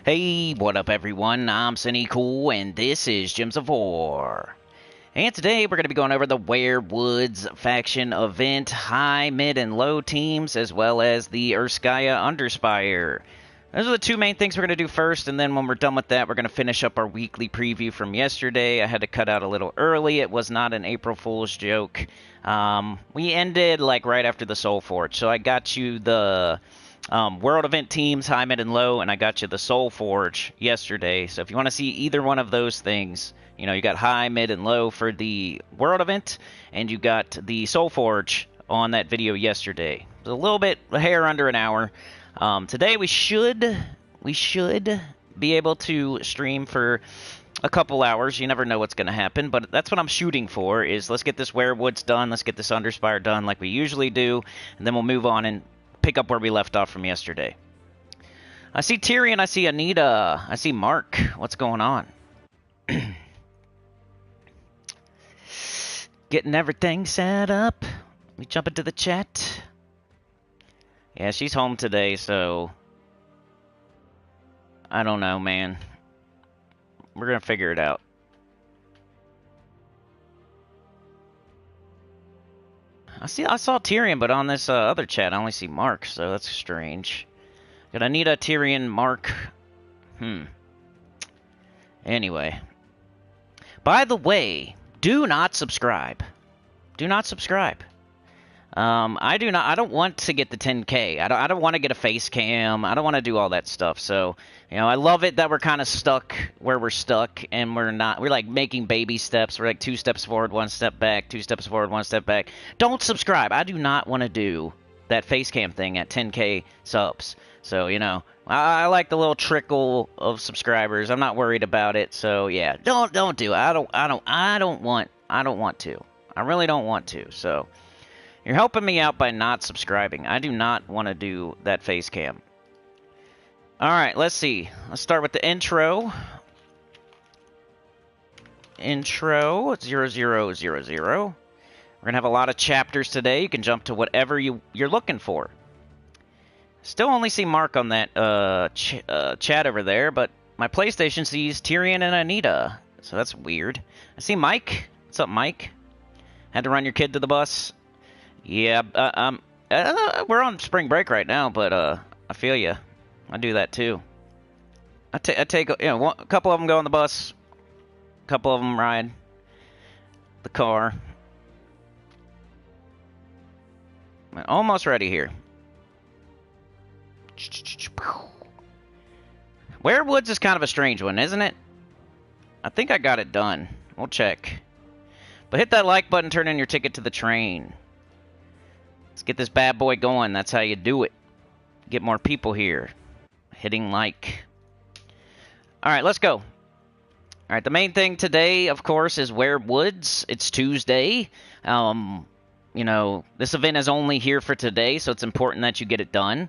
Hey, what up everyone? I'm Sinnycool and this is Gems of War. And today we're going to be going over the Werewoods faction event, high, mid, and low teams, as well as the Urskaya UNDERSPIRE. Those are the two main things we're going to do first, and then when we're done with that, we're going to finish up our weekly preview from yesterday. I had to cut out a little early. It was not an April Fool's joke. We ended like right after the Soul Forge, so I got you the World Event teams, high, mid, and low, and I got you the Soul Forge yesterday. So if you want to see either one of those things, you know, you got high, mid, and low for the World Event, and you got the Soul Forge on that video yesterday. It was a little bit, a hair under an hour. Today we should be able to stream for a couple hours. You never know what's going to happen, but that's what I'm shooting for, is let's get this Werewoods done, let's get this UNDERSPIRE done like we usually do, and then we'll move on and pick up where we left off from yesterday. I see Tyrion, I see Anita, I see Mark. What's going on? Getting everything set up. Let me jump into the chat. Yeah, she's home today, so I don't know, man. We're gonna figure it out. I saw Tyrion, but on this other chat, I only see Mark, so that's strange. Got Anita, Tyrion, Mark. Anyway. By the way, do not subscribe. Do not subscribe. I don't want to get the 10K. I don't want to get a face cam. I don't want to do all that stuff. So, you know, I love it that we're kind of stuck where we're stuck, and we're like making baby steps. We're like 2 steps forward, 1 step back, 2 steps forward, 1 step back. Don't subscribe. I do not want to do that face cam thing at 10K subs. So, you know, I like the little trickle of subscribers. I'm not worried about it. So, yeah, don't do it. I don't want to. I really don't want to. So, you're helping me out by not subscribing. I do not want to do that face cam. Alright, let's see. Let's start with the intro. Intro 0000. We're going to have a lot of chapters today. You can jump to whatever you're looking for. Still only see Mark on that chat over there, but my PlayStation sees Tyrion and Anita. So that's weird. I see Mike. What's up, Mike? Had to run your kid to the bus? Yeah, we're on spring break right now, but I feel you. I do that too. I take you know, a couple of them go on the bus, a couple of them ride the car. I'm almost ready here. Werewoods is kind of a strange one, isn't it? I think I got it done. We'll check. But hit that like button, turn in your ticket to the train. Let's get this bad boy going. That's how you do it. Get more people here. Hitting like. Alright, let's go. Alright, the main thing today, of course, is Werewoods. It's Tuesday. You know, this event is only here for today, so it's important that you get it done.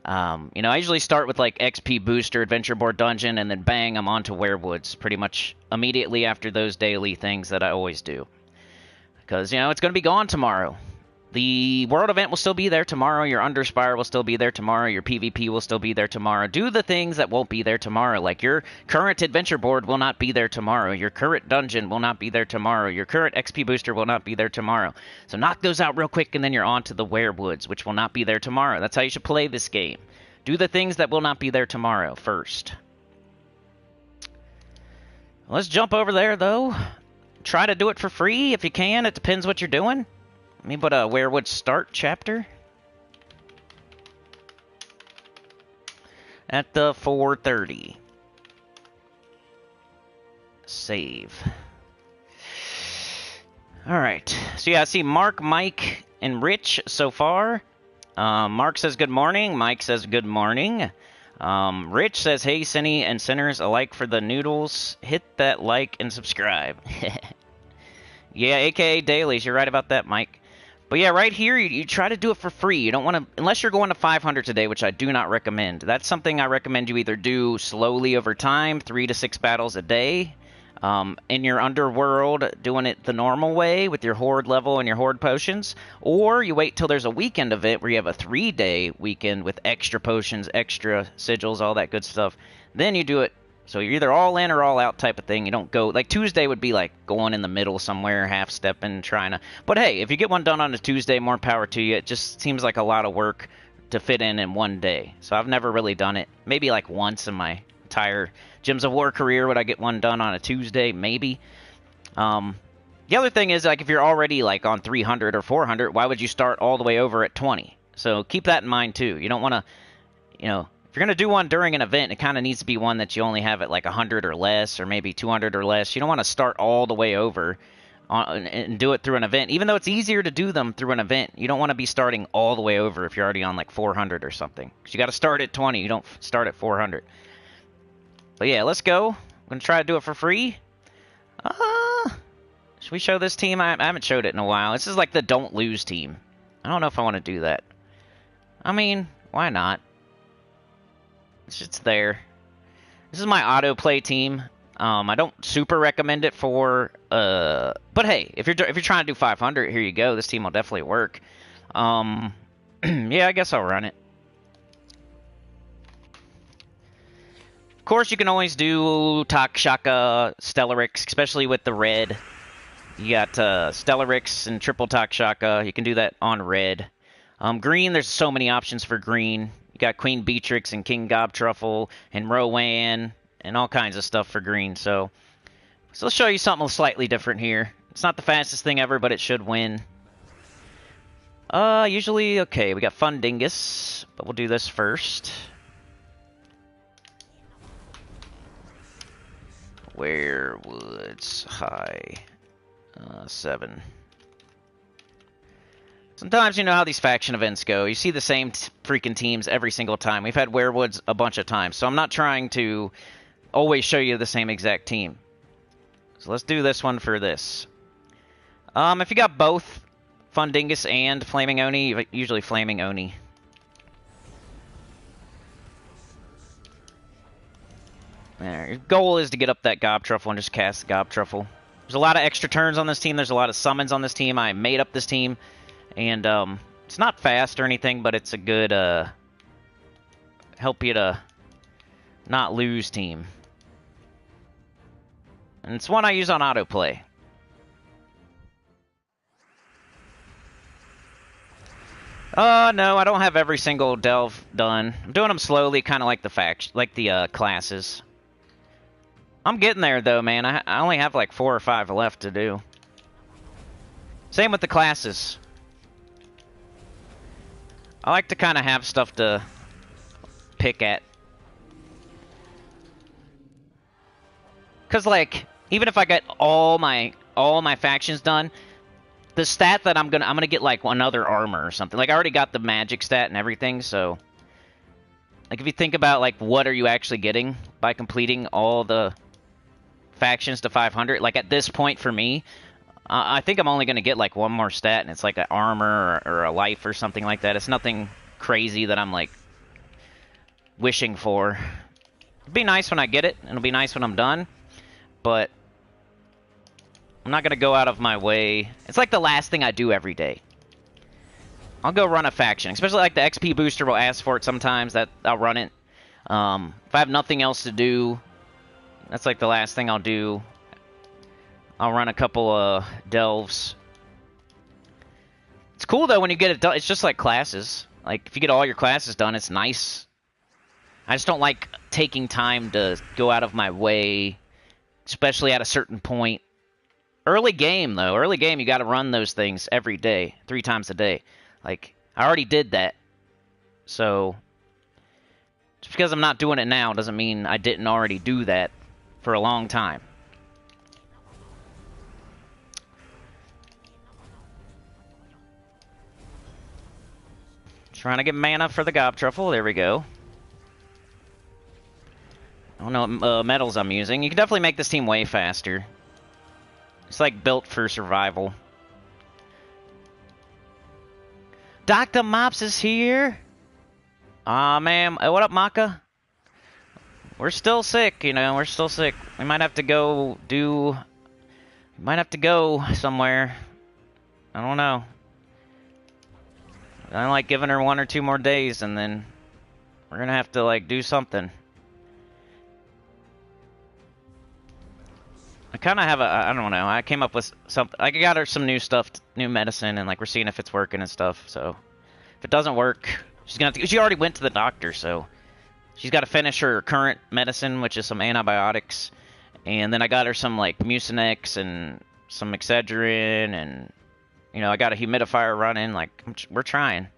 You know, I usually start with like XP booster, adventure board dungeon, and then bang, I'm on to Werewoods pretty much immediately after those daily things that I always do. Because, you know, it's going to be gone tomorrow. The World Event will still be there tomorrow. Your UNDERSPIRE will still be there tomorrow. Your PvP will still be there tomorrow. Do the things that won't be there tomorrow. Like your current adventure board will not be there tomorrow. Your current dungeon will not be there tomorrow. Your current XP booster will not be there tomorrow. So knock those out real quick, and then you're on to the Werewoods, which will not be there tomorrow. That's how you should play this game. Do the things that will not be there tomorrow first. Let's jump over there, though. Try to do it for free if you can. It depends what you're doing. Let me put a Werewoods start chapter at the 4:30. Save. Alright. So yeah, I see Mark, Mike, and Rich so far. Mark says good morning. Mike says good morning. Rich says, hey, Cinny and Sinners alike for the noodles. Hit that like and subscribe. Yeah, aka dailies. You're right about that, Mike. But yeah, right here, you try to do it for free. You don't want to, unless you're going to 500 today, which I do not recommend. That's something I recommend you either do slowly over time, 3 to 6 battles a day, in your underworld, doing it the normal way with your horde level and your horde potions, or you wait till there's a weekend event where you have a 3-day weekend with extra potions, extra sigils, all that good stuff. Then you do it. So you're either all in or all out type of thing. You don't go like Tuesday would be like going in the middle somewhere, half stepping, trying to. But hey, if you get one done on a Tuesday, more power to you. It just seems like a lot of work to fit in one day. So I've never really done it. Maybe like once in my entire Gems of War career would I get one done on a Tuesday, maybe. The other thing is, like, if you're already like on 300 or 400, why would you start all the way over at 20? So keep that in mind too. You don't want to, you know, if you're going to do one during an event, it kind of needs to be one that you only have at like 100 or less, or maybe 200 or less. You don't want to start all the way over and do it through an event. Even though it's easier to do them through an event, you don't want to be starting all the way over if you're already on like 400 or something. Because you got to start at 20. You don't start at 400. But yeah, let's go. I'm going to try to do it for free. Should we show this team? I haven't showed it in a while. This is like the don't lose team. I don't know if I want to do that. I mean, why not? It's there. This is my autoplay team. I don't super recommend it for, but hey, if you're trying to do 500, here you go. This team will definitely work. Yeah, I guess I'll run it. Of course, you can always do Takshaka, Stellarix, especially with the red. You got Stellarix and triple Takshaka. You can do that on red. Green, there's so many options for green. You got Queen Beatrix and King Gobtruffle and Rowan and all kinds of stuff for green. So let's show you something slightly different here. It's not the fastest thing ever, but it should win. Usually, okay, we got Fundingus, but we'll do this first. Werewoods, high, 7. Sometimes you know how these faction events go. You see the same freaking teams every single time. We've had Werewoods a bunch of times, so I'm not trying to always show you the same exact team. So let's do this one for this. If you got both Fundingus and Flaming Oni, usually Flaming Oni. There. Your goal is to get up that Gobtruffle and just cast the Gobtruffle. There's a lot of extra turns on this team. There's a lot of summons on this team. I made up this team. And it's not fast or anything, but it's a good help you to not lose team. And it's one I use on autoplay. No, I don't have every single delve done. I'm doing them slowly, kind of like the classes. I'm getting there though, man. I only have like 4 or 5 left to do. Same with the classes. I like to kind of have stuff to pick at. Cause like, even if I get all my factions done, the stat that I'm gonna get like another armor or something. Like I already got the magic stat and everything, so like if you think about like what are you actually getting by completing all the factions to 500, like at this point for me, I think I'm only going to get like one more stat, and it's like an armor or a life or something like that. It's nothing crazy that I'm like wishing for. It'll be nice when I get it, and it'll be nice when I'm done, but I'm not going to go out of my way. It's like the last thing I do every day. I'll go run a faction, especially like the XP booster will ask for it sometimes. That I'll run it. If I have nothing else to do, that's like the last thing I'll do. I'll run a couple delves. It's cool though when you get it done. It's just like classes. Like if you get all your classes done, it's nice. I just don't like taking time to go out of my way, especially at a certain point. Early game though, early game you got to run those things every day, 3 times a day. Like I already did that, so just because I'm not doing it now doesn't mean I didn't already do that for a long time. Trying to get mana for the Gobtruffle. There we go. I don't know what metals I'm using. You can definitely make this team way faster. It's like built for survival. Dr. Mops is here. Aw, man. What up, Maka? we're still sick, you know, we're still sick. We might have to go might have to go somewhere. I don't know. I like giving her 1 or 2 more days, and then we're gonna have to, like, do something. I kind of have I don't know, I came up with something. I got her some new stuff, new medicine, and, like, we're seeing if it's working and stuff, so. If it doesn't work, she's gonna have to, she already went to the doctor, so. She's got to finish her current medicine, which is some antibiotics. And then I got her some, like, Mucinex and some Excedrin, and, you know, I got a humidifier running. Like, we're trying.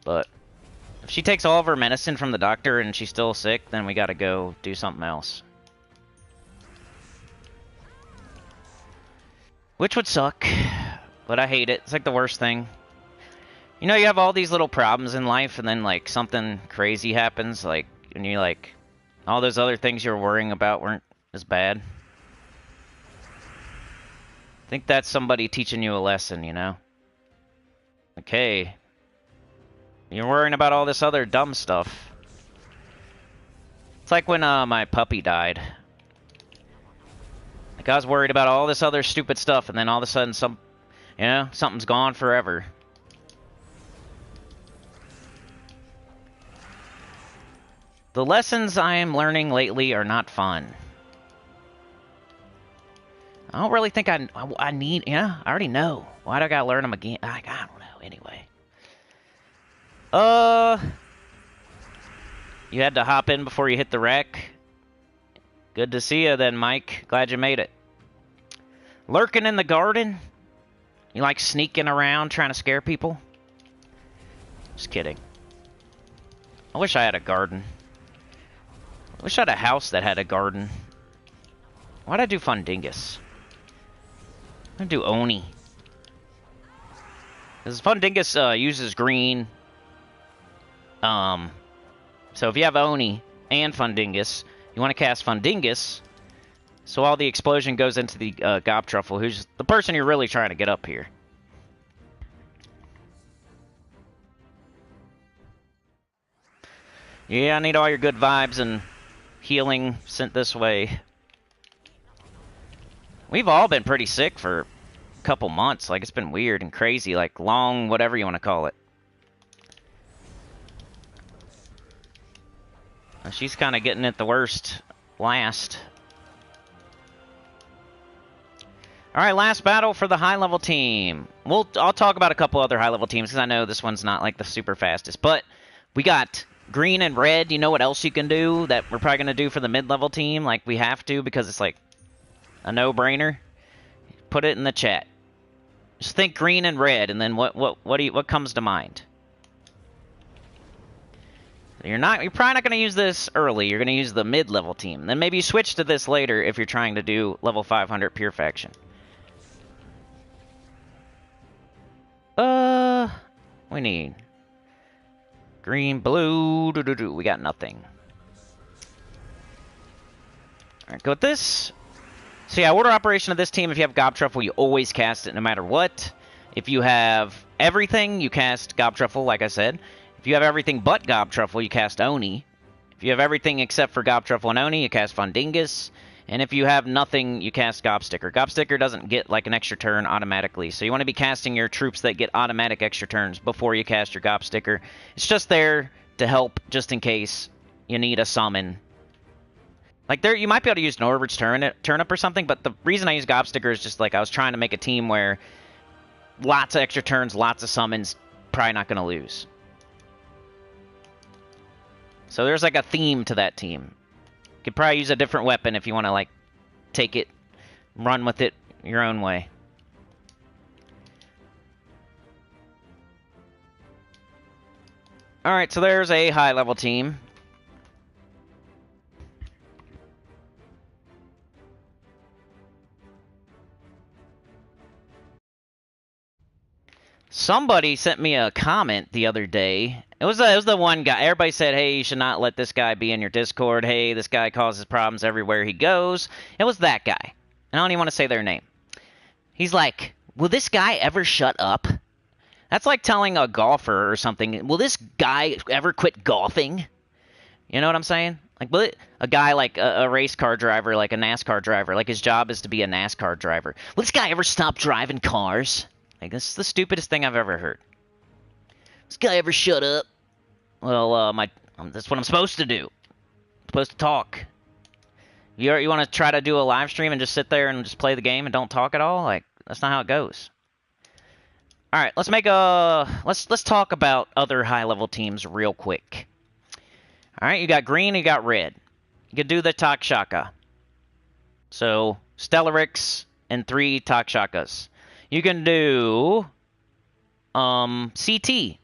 But if she takes all of her medicine from the doctor and she's still sick, then we got to go do something else. Which would suck, but I hate it. It's like the worst thing. You know, you have all these little problems in life, and then, like, something crazy happens, like, and you, like, all those other things you were worrying about weren't as bad. I think that's somebody teaching you a lesson, you know? Okay. You're worrying about all this other dumb stuff. It's like when my puppy died. Like, I was worried about all this other stupid stuff, and then all of a sudden you know, something's gone forever. The lessons I am learning lately are not fun. I don't really think I need, yeah, I already know. Why do I gotta learn them again? I don't know, anyway. You had to hop in before you hit the wreck. Good to see you then, Mike. Glad you made it. Lurking in the garden? You like sneaking around trying to scare people? Just kidding. I wish I had a garden. I wish I had a house that had a garden. Why'd I do Fundingus? I'm gonna do Oni. Because Fundingus uses green. So if you have Oni and Fundingus, you want to cast Fundingus, so all the explosion goes into the Gobtruffle, who's the person you're really trying to get up here. Yeah, I need all your good vibes and healing sent this way. We've all been pretty sick for a couple months. Like, it's been weird and crazy, like long, whatever you want to call it. She's kind of getting it the worst last. Alright, last battle for the high-level team. I'll talk about a couple other high-level teams, because I know this one's not, like, the super fastest. But we got green and red. You know what else you can do that we're probably going to do for the mid-level team? Like, we have to, because it's, like, a no-brainer. Put it in the chat. Just think green and red, and then what comes to mind? You're probably not going to use this early. You're going to use the mid-level team. Then maybe you switch to this later if you're trying to do level 500 Pure Faction. We need green, blue, we got nothing. Alright, go with this. So yeah, order operation of this team, if you have Gobtruffle, you always cast it no matter what. If you have everything, you cast Gobtruffle, like I said. If you have everything but Gobtruffle, you cast Oni. If you have everything except for Gobtruffle and Oni, you cast Fundingus. And if you have nothing, you cast Gobsticker. Gobsticker doesn't get, like, an extra turn automatically. So you want to be casting your troops that get automatic extra turns before you cast your Gobsticker. It's just there to help, just in case you need a summon. Like, you might be able to use Norbert's Turnip or something, but the reason I use Gobsticker is just, like, I was trying to make a team where lots of extra turns, lots of summons, probably not going to lose. So there's, like, a theme to that team. You could probably use a different weapon if you want to, like, take it, run with it your own way. Alright, so there's a high-level team. Somebody sent me a comment the other day. It was the one guy. Everybody said, hey, you should not let this guy be in your Discord. Hey, this guy causes problems everywhere he goes. It was that guy. And I don't even want to say their name. He's like, will this guy ever shut up? That's like telling a golfer or something, will this guy ever quit golfing? You know what I'm saying? Like, but a guy like a race car driver, like a NASCAR driver, like his job is to be a NASCAR driver. Will this guy ever stop driving cars? Like, this is the stupidest thing I've ever heard. This guy ever shut up? Well, that's what I'm supposed to do. I'm supposed to talk. You want to try to do a live stream and just sit there and just play the game and don't talk at all? Like, that's not how it goes. All right, let's talk about other high-level teams real quick. All right, you got green, you got red. You could do the Takshaka. So, Stellarix and 3 Takshakas. You can do CT. You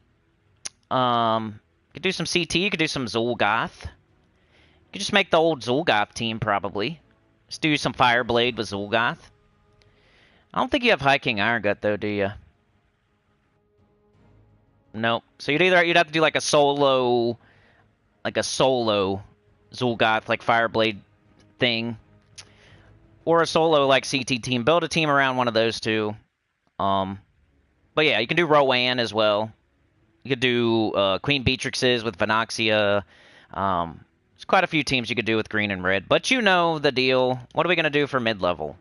could do some CT, you could do some Zul'Goth. You could just make the old Zul'Goth team, probably. Let's do some Fireblade with Zul'Goth. I don't think you have High King Iron Gut, though, do you? Nope. So you'd have to do like a solo Zul'Goth, like Fireblade thing. Or a solo, like, CT team. Build a team around one of those two. But yeah, you can do Rowan as well. You could do Queen Beatrix's with Venoxia. There's quite a few teams you could do with green and red. But you know the deal. What are we going to do for mid-level?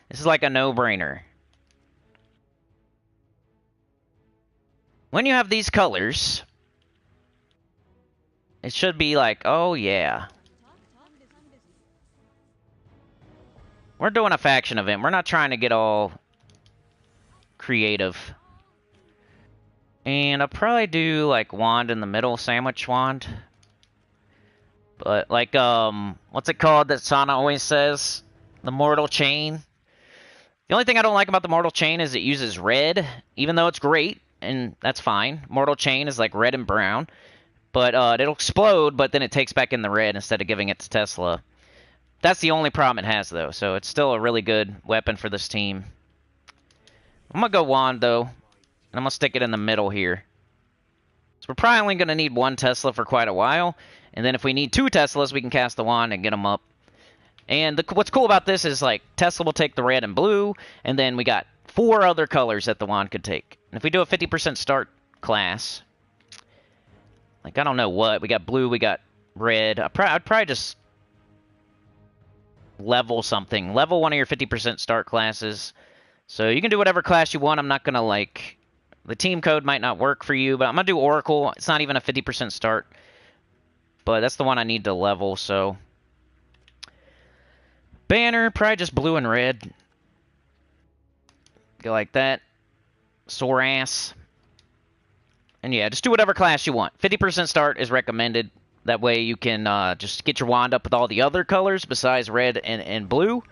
This is like a no-brainer. When you have these colors, it should be like, oh yeah. We're doing a faction event. We're not trying to get all creative. And I'll probably do like wand in the middle, sandwich wand. But like, what's it called that Sana always says? The Mortal Chain. The only thing I don't like about the Mortal Chain is it uses red, even though it's great, and that's fine. Mortal Chain is like red and brown. But it'll explode, but then it takes back in the red instead of giving it to Tesla. That's the only problem it has, though. So it's still a really good weapon for this team. I'm going to go wand, though. And I'm going to stick it in the middle here. So we're probably only going to need 1 Tesla for quite a while. And then if we need 2 Teslas, we can cast the wand and get them up. And what's cool about this is, like, Tesla will take the red and blue. And then we got 4 other colors that the wand could take. And if we do a 50% start class... Like, I don't know what. We got blue, we got red. I'd probably just level something. Level one of your 50% start classes. So you can do whatever class you want. I'm not going to, like... The team code might not work for you, but I'm going to do Oracle. It's not even a 50% start. But that's the one I need to level, so... Banner, probably just blue and red. Go like that. Sore ass. And yeah, just do whatever class you want. 50% start is recommended. That way you can just get your wand up with all the other colors besides red and blue.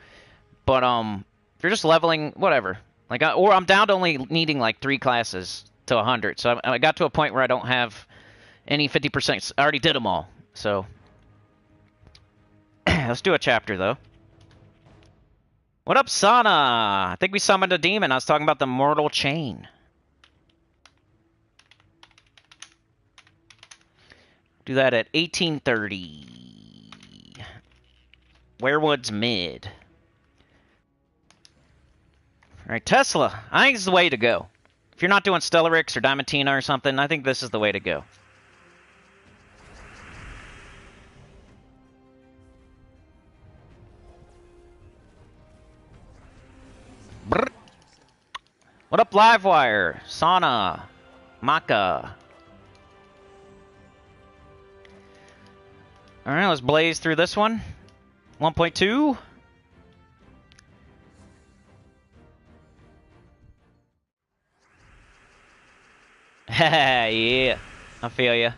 But if you're just leveling, whatever. Like, or I'm down to only needing like 3 classes to 100. So I got to a point where I don't have any 50%. I already did them all. So let's do a chapter though. What up, Sana? I think we summoned a demon. I was talking about the Mortal Chain. Do that at 1830. Werewoods mid. Alright, Tesla. I think this is the way to go. If you're not doing Stellarix or Diamantina or something, I think this is the way to go. Brr. What up, Livewire? Sana. Maka. Alright, let's blaze through this one. 1.2. Yeah, I feel ya.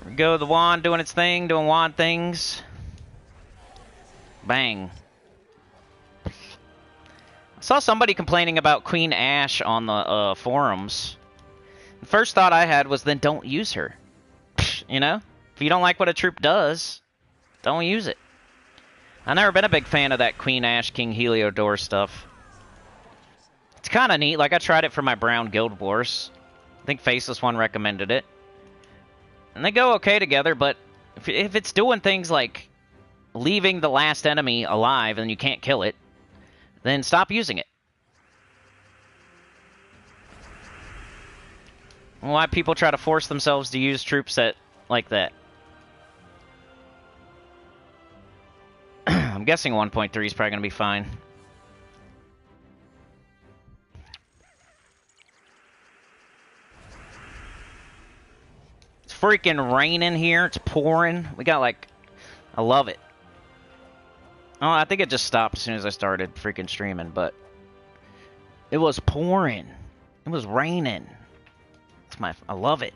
Here we go, the wand doing its thing, doing wand things. Bang. I saw somebody complaining about Queen Ash on the forums. The first thought I had was, then don't use her. You know? If you don't like what a troop does, don't use it. I've never been a big fan of that Queen Ash, King Heliodor stuff. It's kind of neat. Like, I tried it for my Brown Guild Wars. I think Faceless One recommended it. And they go okay together, but if it's doing things like leaving the last enemy alive and you can't kill it, then stop using it. Why people try to force themselves to use troops like that. I'm guessing 1.3 is probably going to be fine. It's freaking raining here. It's pouring. We got like... I love it. Oh, I think it just stopped as soon as I started freaking streaming, but... It was pouring. It was raining. I love it.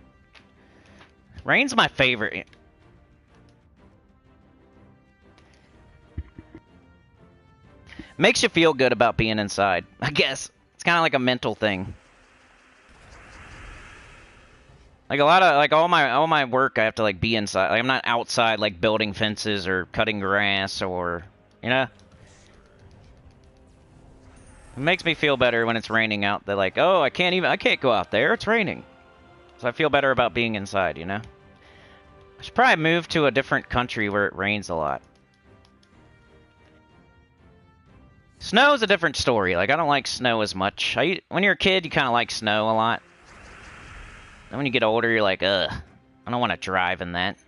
Rain's my favorite. Makes you feel good about being inside, I guess. It's kind of like a mental thing. Like a lot of all my work, I have to like be inside. Like, I'm not outside like building fences or cutting grass or, you know. It makes me feel better when it's raining out. They're like, oh, I can't go out there. It's raining. So I feel better about being inside, you know. I should probably move to a different country where it rains a lot. Snow's a different story. Like, I don't like snow as much. When you're a kid, you kind of like snow a lot. And when you get older, you're like, ugh, I don't want to drive in that.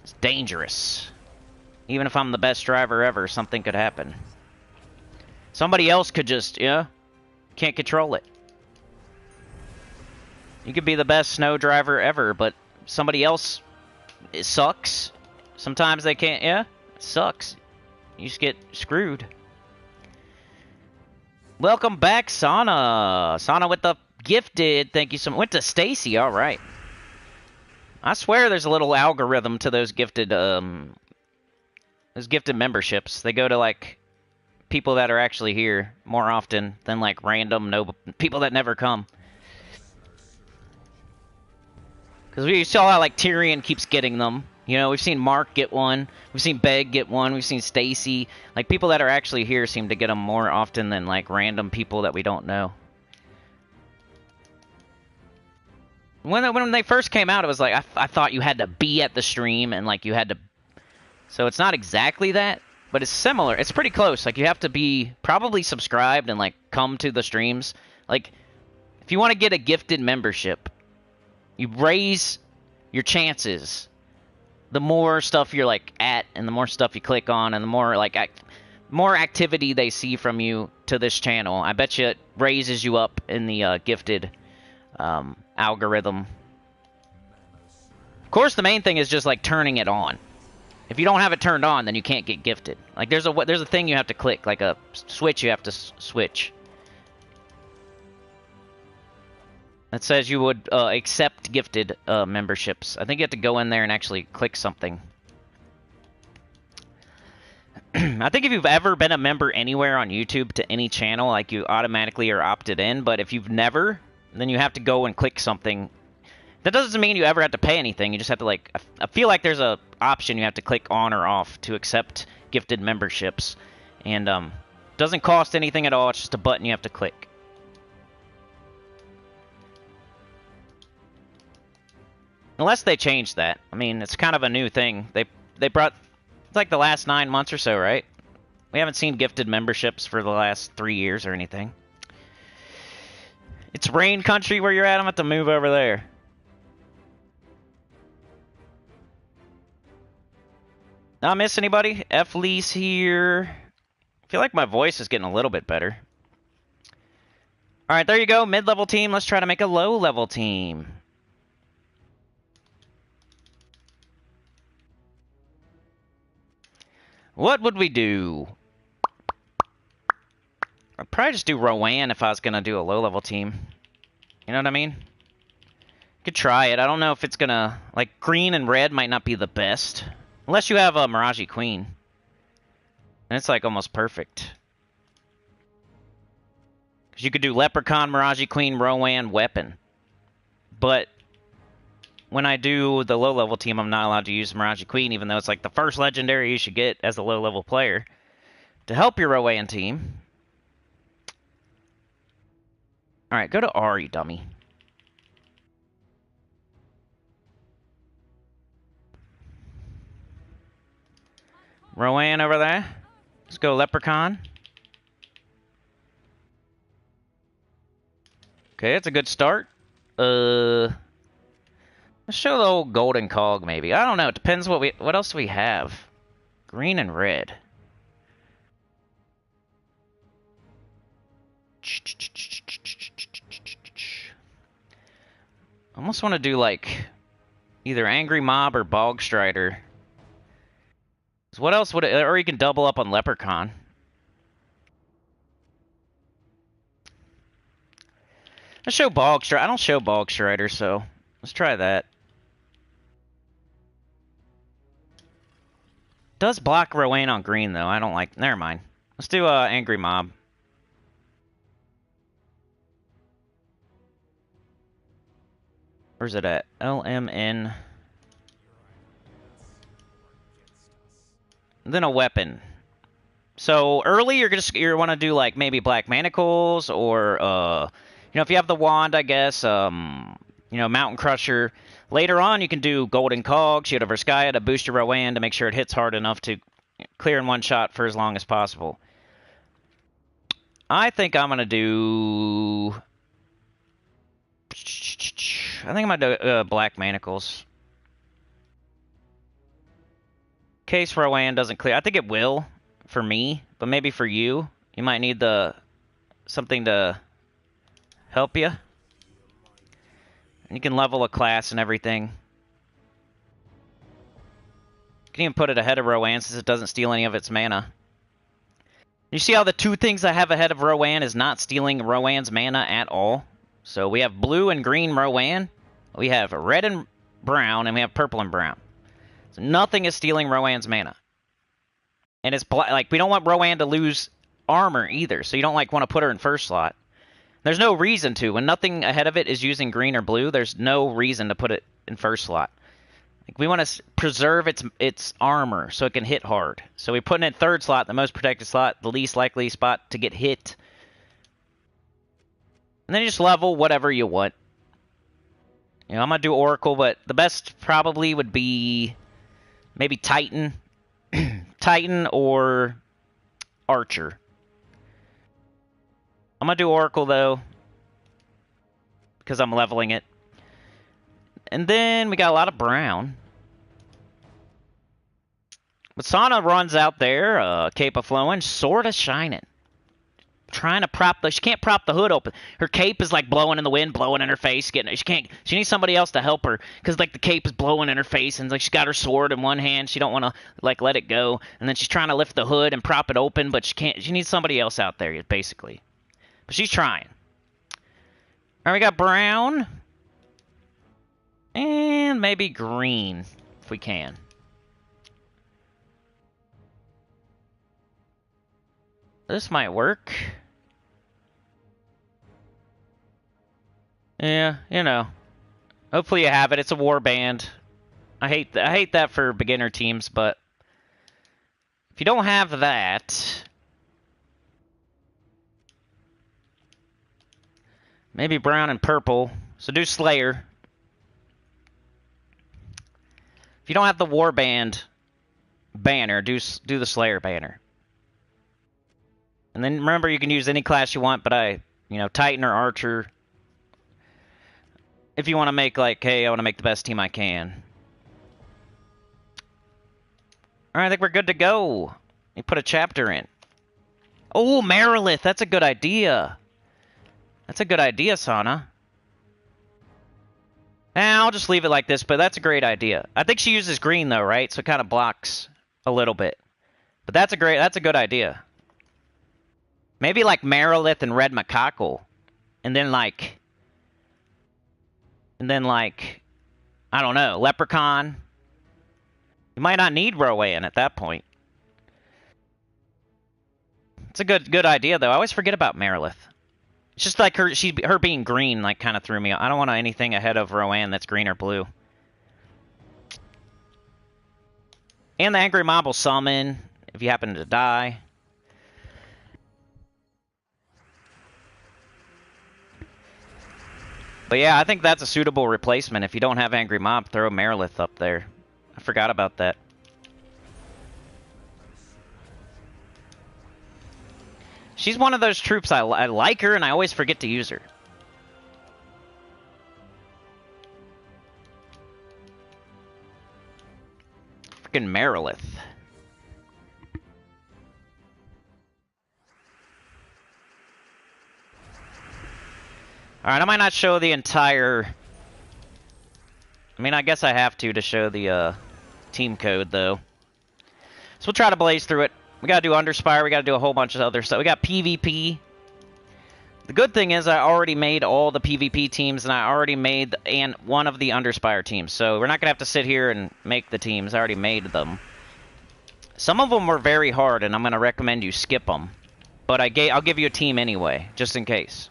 It's dangerous. Even if I'm the best driver ever, something could happen. Somebody else could just, can't control it. You could be the best snow driver ever, but somebody else, it sucks. Sometimes they can't, it sucks. You just get screwed. Welcome back, Sana. Sana with the gifted. Thank you so much. Went to Stacy. All right. I swear there's a little algorithm to those gifted memberships. They go to like people that are actually here more often than like random people that never come. Because we saw how like Tyrion keeps getting them. You know, we've seen Mark get one. We've seen Beg get one. We've seen Stacy. Like, people that are actually here seem to get them more often than, like, random people that we don't know. When they first came out, it was like, I thought you had to be at the stream and, like, you had to... So it's not exactly that, but it's similar. It's pretty close. Like, you have to be probably subscribed and, like, come to the streams. Like, if you want to get a gifted membership, you raise your chances... The more stuff you're like at, and the more stuff you click on, and the more like more activity they see from you to this channel, I bet you it raises you up in the gifted algorithm. Of course, the main thing is just like turning it on. If you don't have it turned on, then you can't get gifted. Like there's a thing you have to click, like a switch you have to switch. That says you would accept gifted memberships. I think you have to go in there and actually click something. I think if you've ever been a member anywhere on YouTube to any channel, like you automatically are opted in. But if you've never, then you have to go and click something. That doesn't mean you ever have to pay anything. You just have to like, I feel like there's a option you have to click on or off to accept gifted memberships. And doesn't cost anything at all. It's just a button you have to click. Unless they change that. I mean, it's kind of a new thing. They brought... It's like the last 9 months or so, right? We haven't seen gifted memberships for the last 3 years or anything. It's rain country where you're at. I'm going to have to move over there. Not miss anybody? F. Lee's here. I feel like my voice is getting a little bit better. Alright, there you go. Mid-level team. Let's try to make a low-level team. What would we do? I'd probably just do Rowan if I was going to do a low-level team. You know what I mean? Could try it. I don't know if it's going to... Like, green and red might not be the best. Unless you have a Mirage Queen. And it's, like, almost perfect. Because you could do Leprechaun, Mirage Queen, Rowan, Weapon. But... when I do the low-level team, I'm not allowed to use Mirage Queen, even though it's like the first legendary you should get as a low-level player to help your Rowan team. Alright, go to R, you dummy. Rowan over there. Let's go Leprechaun. Okay, that's a good start. Let's show the old golden cog, maybe. I don't know. It depends what else do we have. Green and red. I almost want to do like either Angry Mob or Bog Strider. What else would it, or you can double up on Leprechaun. Let's show Bog Strider. I don't show Bog Strider, so let's try that. Does block Rowan on green, though. I don't like... Never mind. Let's do Angry Mob. Where's it at? LMN. Then a weapon. So early, you're want to do like maybe Black Manacles or you know, if you have the wand, I guess you know, Mountain Crusher. Later on, you can do Golden Cog, Shield of Urskaya to boost your Rowan to make sure it hits hard enough to clear in one shot for as long as possible. I think I'm gonna do. I think I'm gonna do Black Manacles. Case Rowan doesn't clear. I think it will for me, but maybe for you, you might need something to help you. And you can level a class and everything. You can even put it ahead of Rowan since it doesn't steal any of its mana. You see how the two things I have ahead of Rowan is not stealing Rowan's mana at all? So we have blue and green Rowan, we have red and brown, and we have purple and brown. So nothing is stealing Rowan's mana. And it's like, we don't want Rowan to lose armor either, so you don't like want to put her in first slot. There's no reason to. When nothing ahead of it is using green or blue, there's no reason to put it in first slot. Like, we want to preserve its armor so it can hit hard. So we put it in third slot, the most protected slot, the least likely spot to get hit. And then you just level whatever you want. You know, I'm going to do Oracle, but the best probably would be maybe Titan. Titan or Archer. I'm going to do Oracle, though, because I'm leveling it. And then we got a lot of brown. But Sana runs out there, cape of flowing, sword of shining. Trying to prop she can't prop the hood open. Her cape is like blowing in the wind, blowing in her face. She needs somebody else to help her because like the cape is blowing in her face and like she's got her sword in one hand. She don't want to like let it go. And then she's trying to lift the hood and prop it open, but she can't. She needs somebody else out there basically. But she's trying. All right, we got brown. And maybe green, if we can. This might work. Yeah, you know. Hopefully you have it. It's a war band. I hate that for beginner teams, but if you don't have that, maybe brown and purple. So do Slayer. If you don't have the Warband banner, do the Slayer banner. And then remember, you can use any class you want, but Titan or Archer. If you want to make like, hey, I want to make the best team I can. All right, I think we're good to go. You put a chapter in. Oh, Marilith, that's a good idea. That's a good idea, Sana. I'll just leave it like this, but that's a great idea. I think she uses green though, right? So it kind of blocks a little bit. But that's a good idea. Maybe like Marilith and Red Macaco. And then like, I don't know, Leprechaun. You might not need Rowan at that point. It's a good idea though. I always forget about Marilith. It's just like her being green like kind of threw me. I don't want anything ahead of Rowan that's green or blue. And the Angry Mob will summon if you happen to die. But yeah, I think that's a suitable replacement. If you don't have Angry Mob, throw Marilith up there. I forgot about that. She's one of those troops I like her, and I always forget to use her. Freaking Marilith. Alright, I might not show the entire... I mean, I guess I have to show the team code, though. So we'll try to blaze through it. We gotta do Underspire, we gotta do a whole bunch of other stuff. We got PvP. The good thing is I already made all the PvP teams, and I already made one of the Underspire teams. So we're not gonna have to sit here and make the teams. I already made them. Some of them were very hard, and I'm gonna recommend you skip them. But I'll give you a team anyway, just in case.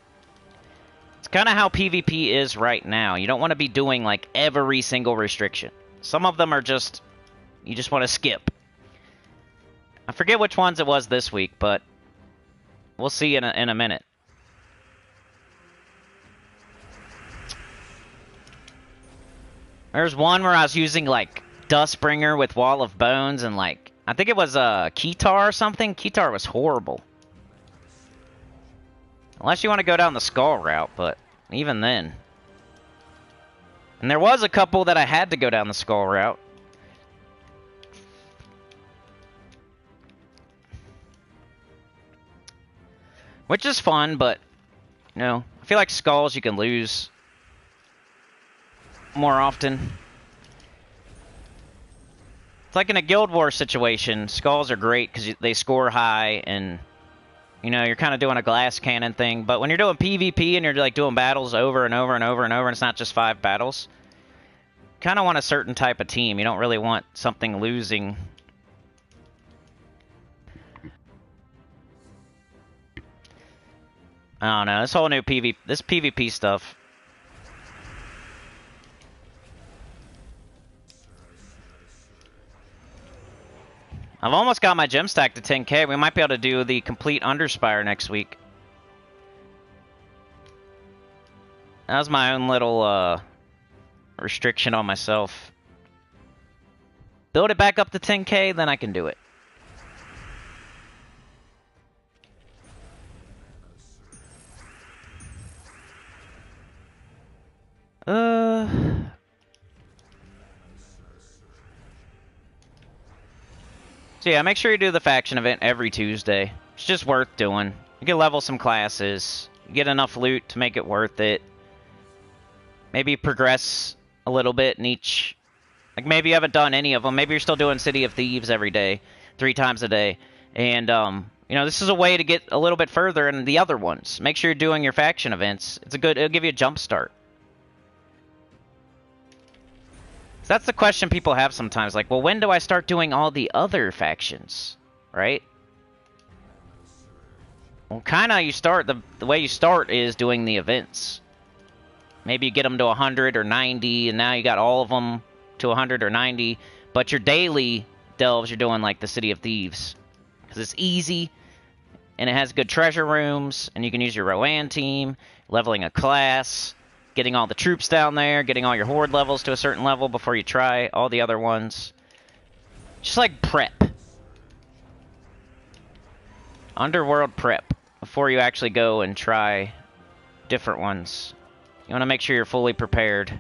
It's kind of how PvP is right now. You don't want to be doing, like, every single restriction. Some of them are just... you just want to skip. I forget which ones it was this week, but... we'll see in a minute. There's one where I was using, like, Dustbringer with Wall of Bones and, like... I think it was Keytar or something. Keytar was horrible. Unless you want to go down the Skull route, but even then. And there was a couple that I had to go down the Skull route. Which is fun, but, you know, I feel like Skulls you can lose more often. It's like in a Guild War situation, Skulls are great because they score high and... you know, you're kind of doing a glass cannon thing, but when you're doing PvP and you're like doing battles over and over and over and over, and it's not just 5 battles, you kind of want a certain type of team. You don't really want something losing. I don't know. This whole new PvP stuff. I've almost got my gem stack to 10k. We might be able to do the complete Underspire next week. That was my own little restriction on myself. Build it back up to 10k, then I can do it. So yeah, make sure you do the faction event every Tuesday. It's just worth doing. You can level some classes. You get enough loot to make it worth it. Maybe progress a little bit in each... like, maybe you haven't done any of them. Maybe you're still doing City of Thieves every day. 3 times a day. And, you know, this is a way to get a little bit further in the other ones. Make sure you're doing your faction events. It'll give you a jump start. So that's the question people have sometimes. Like, well, when do I start doing all the other factions? Right? Well, kind of you start... the way you start is doing the events. Maybe you get them to 100 or 90, and now you got all of them to 100 or 90. But your daily delves, you're doing like the City of Thieves. Because it's easy, and it has good treasure rooms, and you can use your Rowan team, leveling a class... getting all the troops down there, getting all your horde levels to a certain level before you try all the other ones. Just like prep. Underworld prep. Before you actually go and try different ones. You want to make sure you're fully prepared.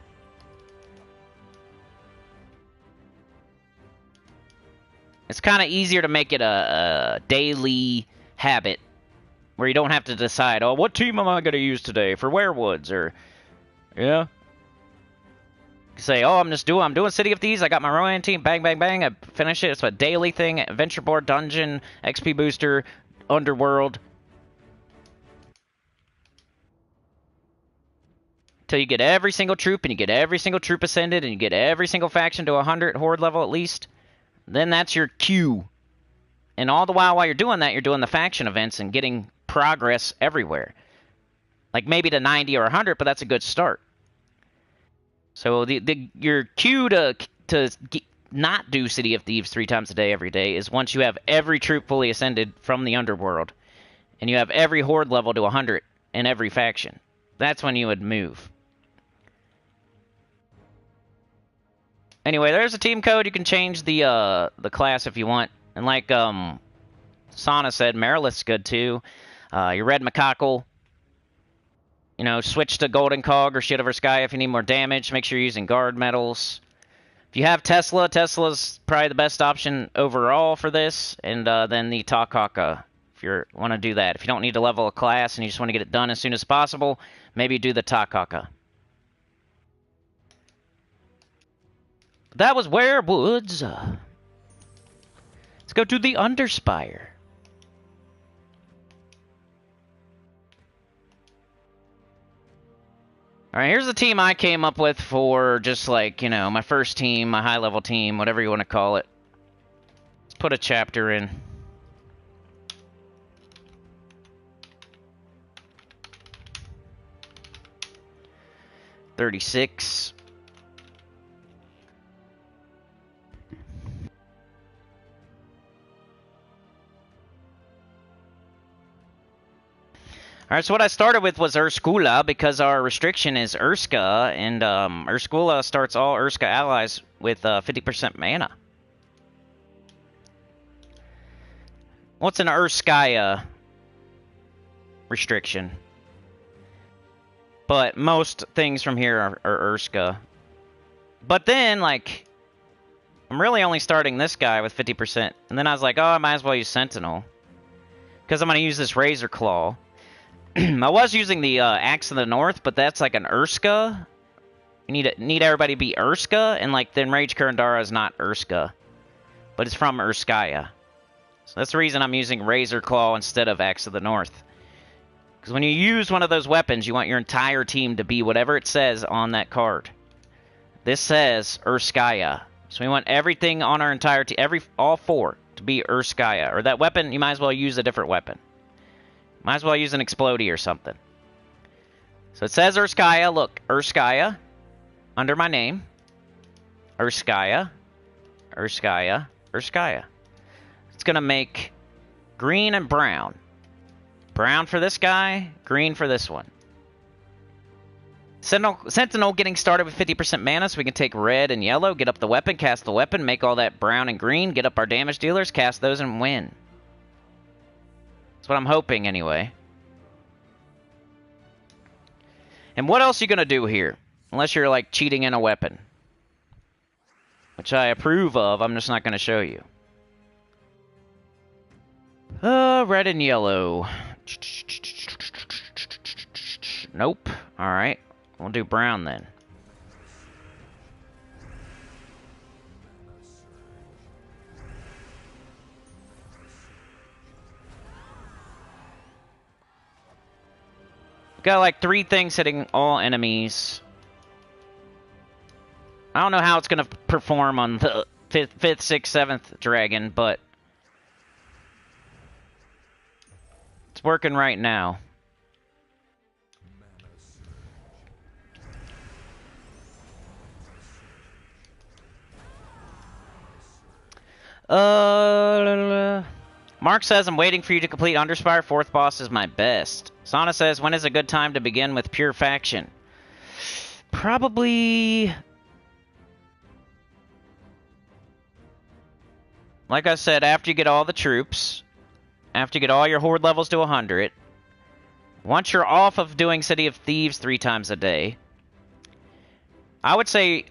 It's kind of easier to make it a daily habit. Where you don't have to decide, oh, what team am I going to use today for Werewoods? Or... yeah. Say, oh, I'm doing City of Thieves. I got my Rowan team. Bang, bang, bang. I finish it. It's a daily thing. Adventure board, dungeon, XP booster, Underworld. Till you get every single troop, and you get every single troop ascended, and you get every single faction to 100 horde level at least. Then that's your queue. And all the while you're doing that, you're doing the faction events and getting progress everywhere. Like maybe to 90 or 100, but that's a good start. So your cue to not do City of Thieves 3 times a day every day is once you have every troop fully ascended from the Underworld, and you have every horde level to 100 in every faction. That's when you would move. Anyway, there's a team code. You can change the class if you want. And like Sana said, Marilith's good too. Your Red Macacal. You know, switch to Golden Cog or Shield of Urskaya if you need more damage. Make sure you're using guard medals. If If you have Tesla, Tesla's probably the best option overall for this, and then the Takaka, if you want to do that. If you don't need to level a class and you just want to get it done as soon as possible, maybe do the Takaka. That was Werewoods. Let's go to the Underspire. Alright, here's the team I came up with for just like, you know, my first team, my high-level team, whatever you want to call it. Let's put a chapter in. $36. Alright, so what I started with was Urskaya because our restriction is Urska, and Urskaya starts all Urska allies with 50% mana. What's an Urskaya restriction? But most things from here are Urska. But then, like, I'm really only starting this guy with 50%. And then I was like, oh, I might as well use Sentinel. Because I'm going to use this Razor Claw. I was using the Axe of the North, but that's like an Urska. You need everybody to be Urska, and like then Rage Kurandara is not Urska, but it's from Urskaya. So that's the reason I'm using Razor Claw instead of Axe of the North. Because when you use one of those weapons, you want your entire team to be whatever it says on that card. This says Urskaya, so we want everything on our entire team, all four, to be Urskaya. Or that weapon, you might as well use a different weapon. Might as well use an Explodey or something. So it says Urskaya. Look, Urskaya. Under my name. Urskaya. Urskaya. Urskaya. It's going to make green and brown. Brown for this guy. Green for this one. Sentinel getting started with 50% mana, so we can take red and yellow, get up the weapon, cast the weapon, make all that brown and green, get up our damage dealers, cast those, and win. That's what I'm hoping, anyway. And what else are you going to do here? Unless you're, like, cheating in a weapon. Which I approve of, I'm just not going to show you. Red and yellow. Nope. Alright. We'll do brown, then. Got like 3 things hitting all enemies. I don't know how it's going to perform on the 5th, 6th, 7th dragon, but it's working right now. Mark says, I'm waiting for you to complete Underspire. 4th boss is my best. Sana says, when is a good time to begin with Pure Faction? Probably... Like I said, after you get all the troops, after you get all your horde levels to 100, once you're off of doing City of Thieves 3 times a day, I would say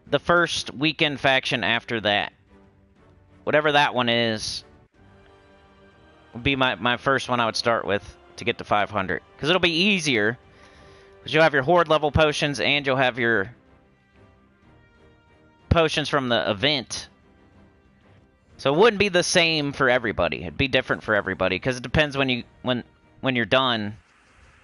the first weekend faction after that, whatever that one is, would be my first one I would start with to get to 500. Because it'll be easier, because you'll have your horde level potions and you'll have your potions from the event. So it wouldn't be the same for everybody. It'd be different for everybody, because it depends when you're done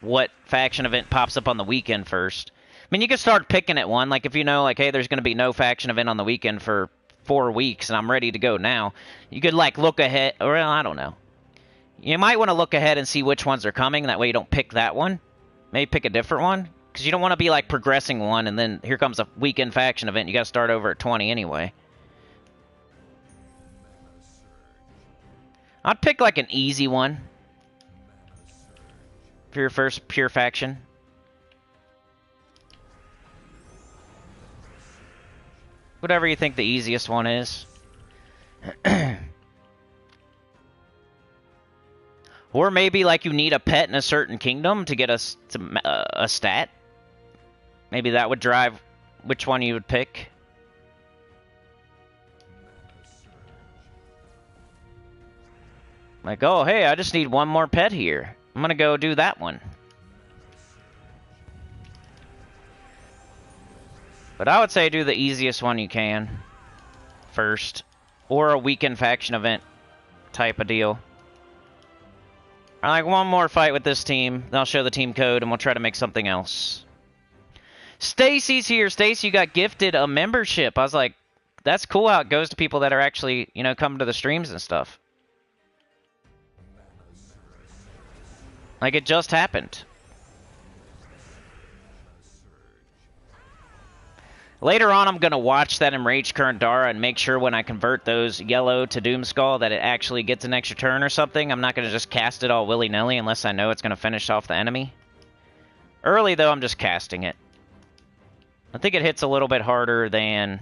what faction event pops up on the weekend first. I mean, you can start picking at one. Like, if you know, like, hey, there's going to be no faction event on the weekend for 4 weeks, and I'm ready to go now, you could, like, look ahead. Or, well, I don't know. You might want to look ahead and see which ones are coming. That way you don't pick that one. Maybe pick a different one. Because you don't want to be, like, progressing one, and then here comes a weekend faction event. You got to start over at 20 anyway. I'd pick, like, an easy one for your first pure faction. Whatever you think the easiest one is. Or maybe, like, you need a pet in a certain kingdom to get a stat. Maybe that would drive which one you would pick. Like, oh, hey, I just need one more pet here. I'm gonna go do that one. But I would say do the easiest one you can first. Or a weekend faction event type of deal. Or like one more fight with this team, then I'll show the team code and we'll try to make something else. Stacy's here. Stacy, you got gifted a membership. I was like, that's cool how it goes to people that are actually, you know, coming to the streams and stuff. Like, it just happened. Later on, I'm going to watch that Enraged Current Dara and make sure when I convert those yellow to Doomskull that it actually gets an extra turn or something. I'm not going to just cast it all willy-nilly unless I know it's going to finish off the enemy. Early, though, I'm just casting it. I think it hits a little bit harder than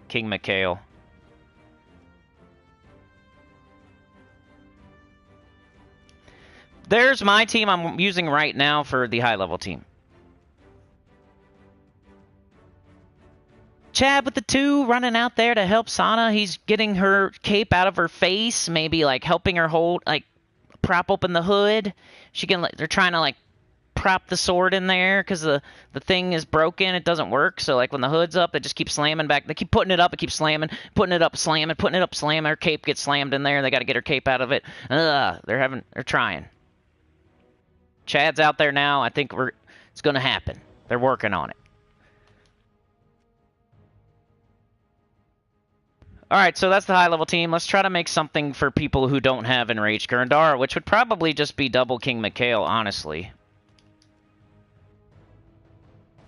King Mikhail. There's my team I'm using right now for the high-level team. Chad with the 2 running out there to help Sana. He's getting her cape out of her face, maybe like helping her hold, like prop open the hood. She can. They're trying to like prop the sword in there because the thing is broken. It doesn't work. So like when the hood's up, they just keep slamming back. They keep putting it up. It keeps slamming, putting it up, slamming, putting it up, slamming. Her cape gets slammed in there. They got to get her cape out of it. They're trying. Chad's out there now. I think it's going to happen. They're working on it. Alright, so that's the high-level team. Let's try to make something for people who don't have Enraged Gurandara, which would probably just be double King Mikhail, honestly.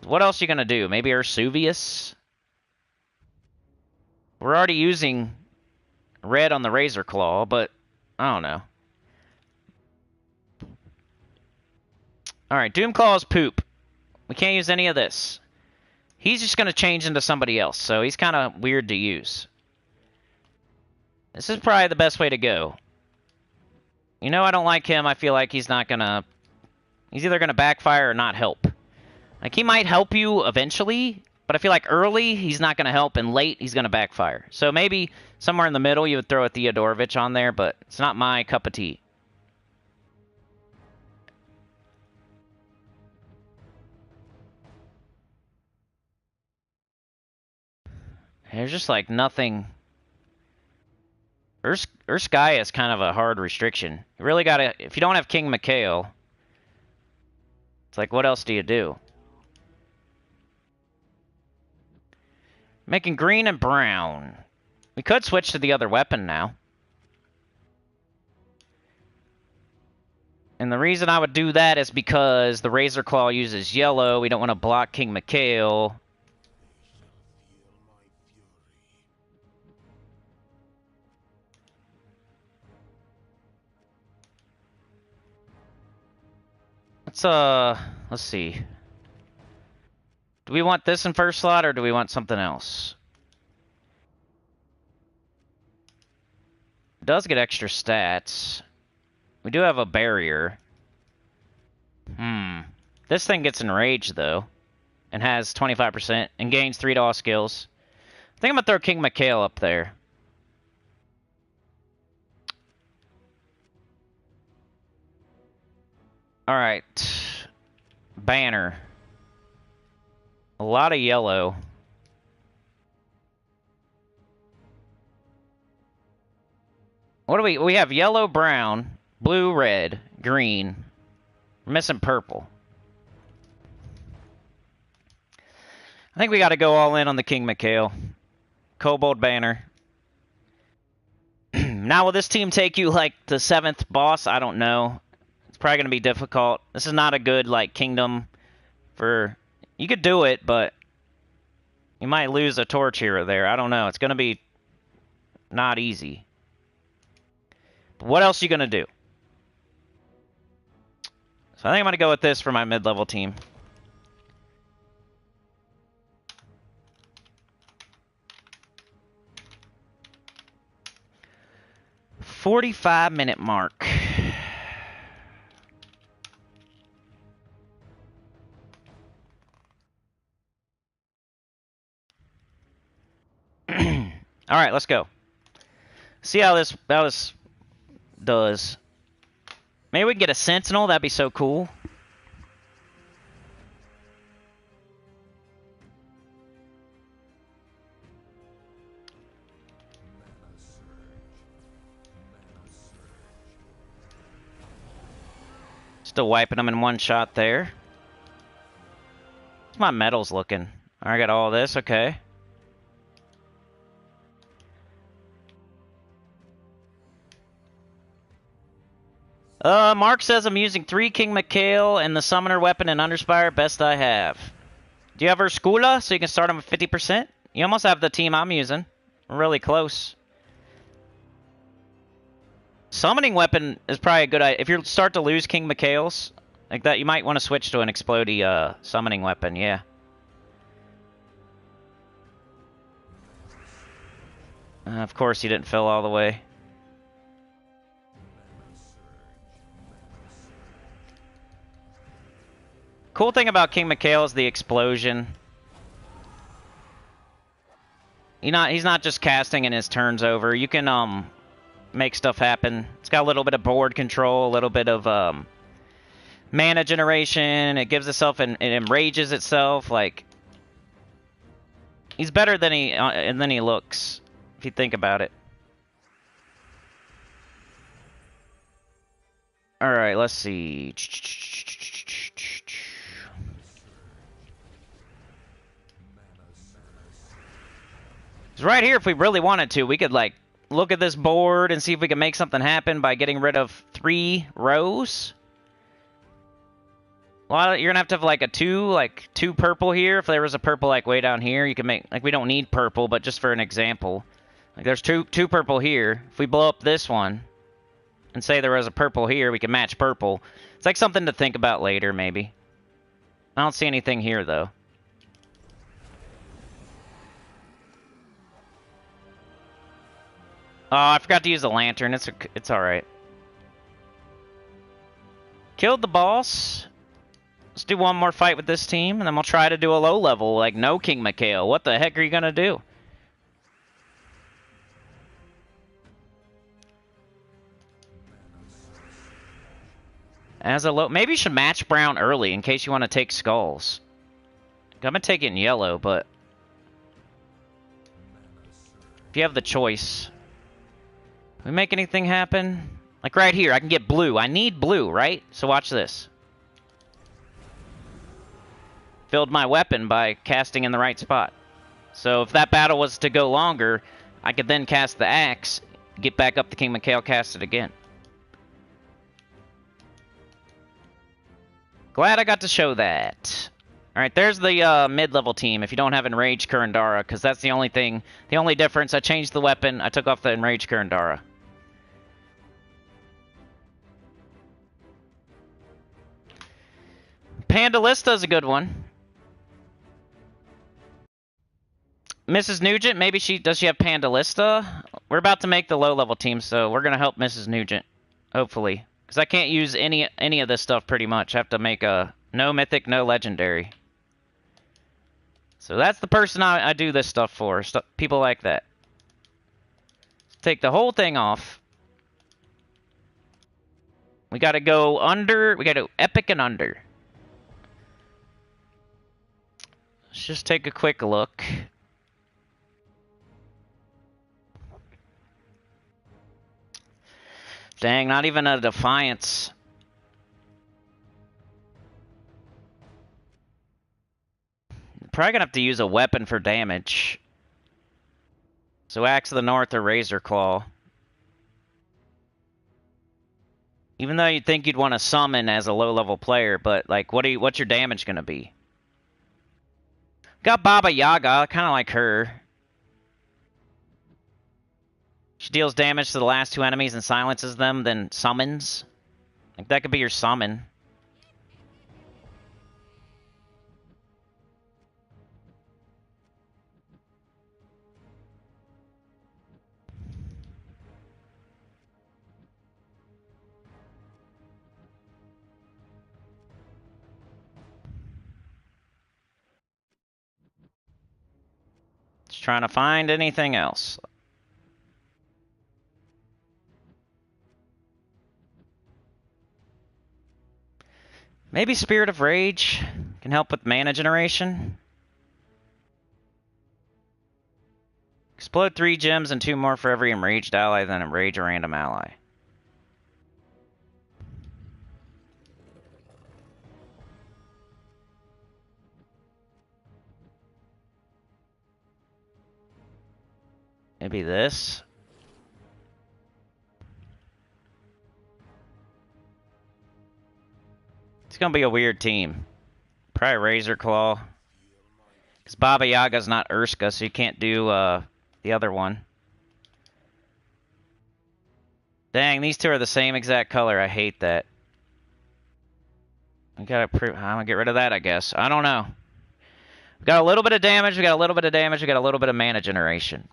What else are you going to do? Maybe Ursuvius? We're already using red on the Razor Claw, but I don't know. Alright, Doomclaw is poop. We can't use any of this. He's just going to change into somebody else, so he's kind of weird to use. This is probably the best way to go. You know I don't like him. I feel like he's not gonna... He's either gonna backfire or not help. Like, he might help you eventually, but I feel like early, he's not gonna help, and late, he's gonna backfire. So maybe somewhere in the middle, you would throw a Theodorovich on there, but it's not my cup of tea. There's just, like, nothing... Urskaya is kind of a hard restriction. You really gotta... If you don't have King Mikhail, it's like, what else do you do? Making green and brown. We could switch to the other weapon now. And the reason I would do that is because the Razor Claw uses yellow. We don't want to block King Mikhail. Let's see. Do we want this in first slot, or do we want something else? It does get extra stats. We do have a barrier. This thing gets enraged, though, and has 25%, and gains 3 to all skills. I think I'm gonna throw King Mikhail up there. Alright. Banner. A lot of yellow. What do we have? Yellow, brown, blue, red, green. We're missing purple. I think we got to go all in on the King Mikhail. Kobold banner. Now, will this team take you, like, the 7th boss? I don't know. It's probably going to be difficult. This is not a good, like, kingdom for... You could do it, but you might lose a torch here or there. I don't know. It's going to be not easy. But what else are you going to do? So I think I'm going to go with this for my mid-level team. $45-minute mark. All right, let's go. See how this does. Maybe we can get a Sentinel. That'd be so cool. Still wiping them in one shot there. How's my metals looking? I got all this, okay. Mark says I'm using 3 King Mikhail and the summoner weapon in Underspire, best I have. Do you have Urskaya so you can start them with 50%? You almost have the team I'm using. We're really close. Summoning weapon is probably a good idea. If you start to lose King Mikhails like that, you might want to switch to an explodey summoning weapon, yeah. Of course he didn't fill all the way. Cool thing about King Mikhail is the explosion. He's not just casting and his turn's over. You can make stuff happen. It's got a little bit of board control, a little bit of mana generation. It gives itself and it enrages itself. Like he's better than he looks if you think about it. All right, let's see. Right here, if we really wanted to, we could like look at this board and see if we can make something happen by getting rid of 3 rows. Well, you're gonna have to have like a 2 purple here. If there was a purple like way down here, you can make like we don't need purple, but just for an example, like there's two purple here. If we blow up this one and say there was a purple here, we can match purple. It's like something to think about later, maybe. I don't see anything here though. Oh, I forgot to use the lantern. It's all right. Killed the boss. Let's do one more fight with this team, and then we'll try to do a low level, like no King Mikhail. What the heck are you gonna do? As a low, maybe you should match brown early in case you want to take skulls. I'm gonna take it in yellow, but if you have the choice. We make anything happen? Like right here, I can get blue. I need blue, right? So watch this. Filled my weapon by casting in the right spot. So if that battle was to go longer, I could then cast the axe, get back up to King Mikhail, cast it again. Glad I got to show that. Alright, there's the mid-level team if you don't have Enraged Kurandara, because that's the only difference. I changed the weapon, I took off the Enraged Kurandara. Pandalista's a good one. Mrs. Nugent, maybe does she have Pandalista? We're about to make the low-level team, so we're going to help Mrs. Nugent, hopefully. Because I can't use any of this stuff pretty much. I have to make a no mythic, no legendary. So that's the person I do this stuff for. People like that. Take the whole thing off. We got to go under. We got to epic and under. Let's just take a quick look. Dang, not even a Defiance. Probably gonna have to use a weapon for damage. So Axe of the North or Razor Claw. Even though you'd think you'd want to summon as a low-level player, but like, what's your damage gonna be? Got Baba Yaga, kind of like her. She deals damage to the last 2 enemies and silences them, then summons. Like, that could be your summon. Just trying to find anything else. Maybe Spirit of Rage can help with mana generation. Explode 3 gems and 2 more for every enraged ally, then enrage a random ally. Maybe this. It's gonna be a weird team. Probably Razor Claw. Because Baba Yaga's not Urska, so you can't do the other one. Dang, these two are the same exact color. I hate that. I'm gonna get rid of that, I guess. I don't know. We got a little bit of damage, we got a little bit of damage, we got a little bit of mana generation.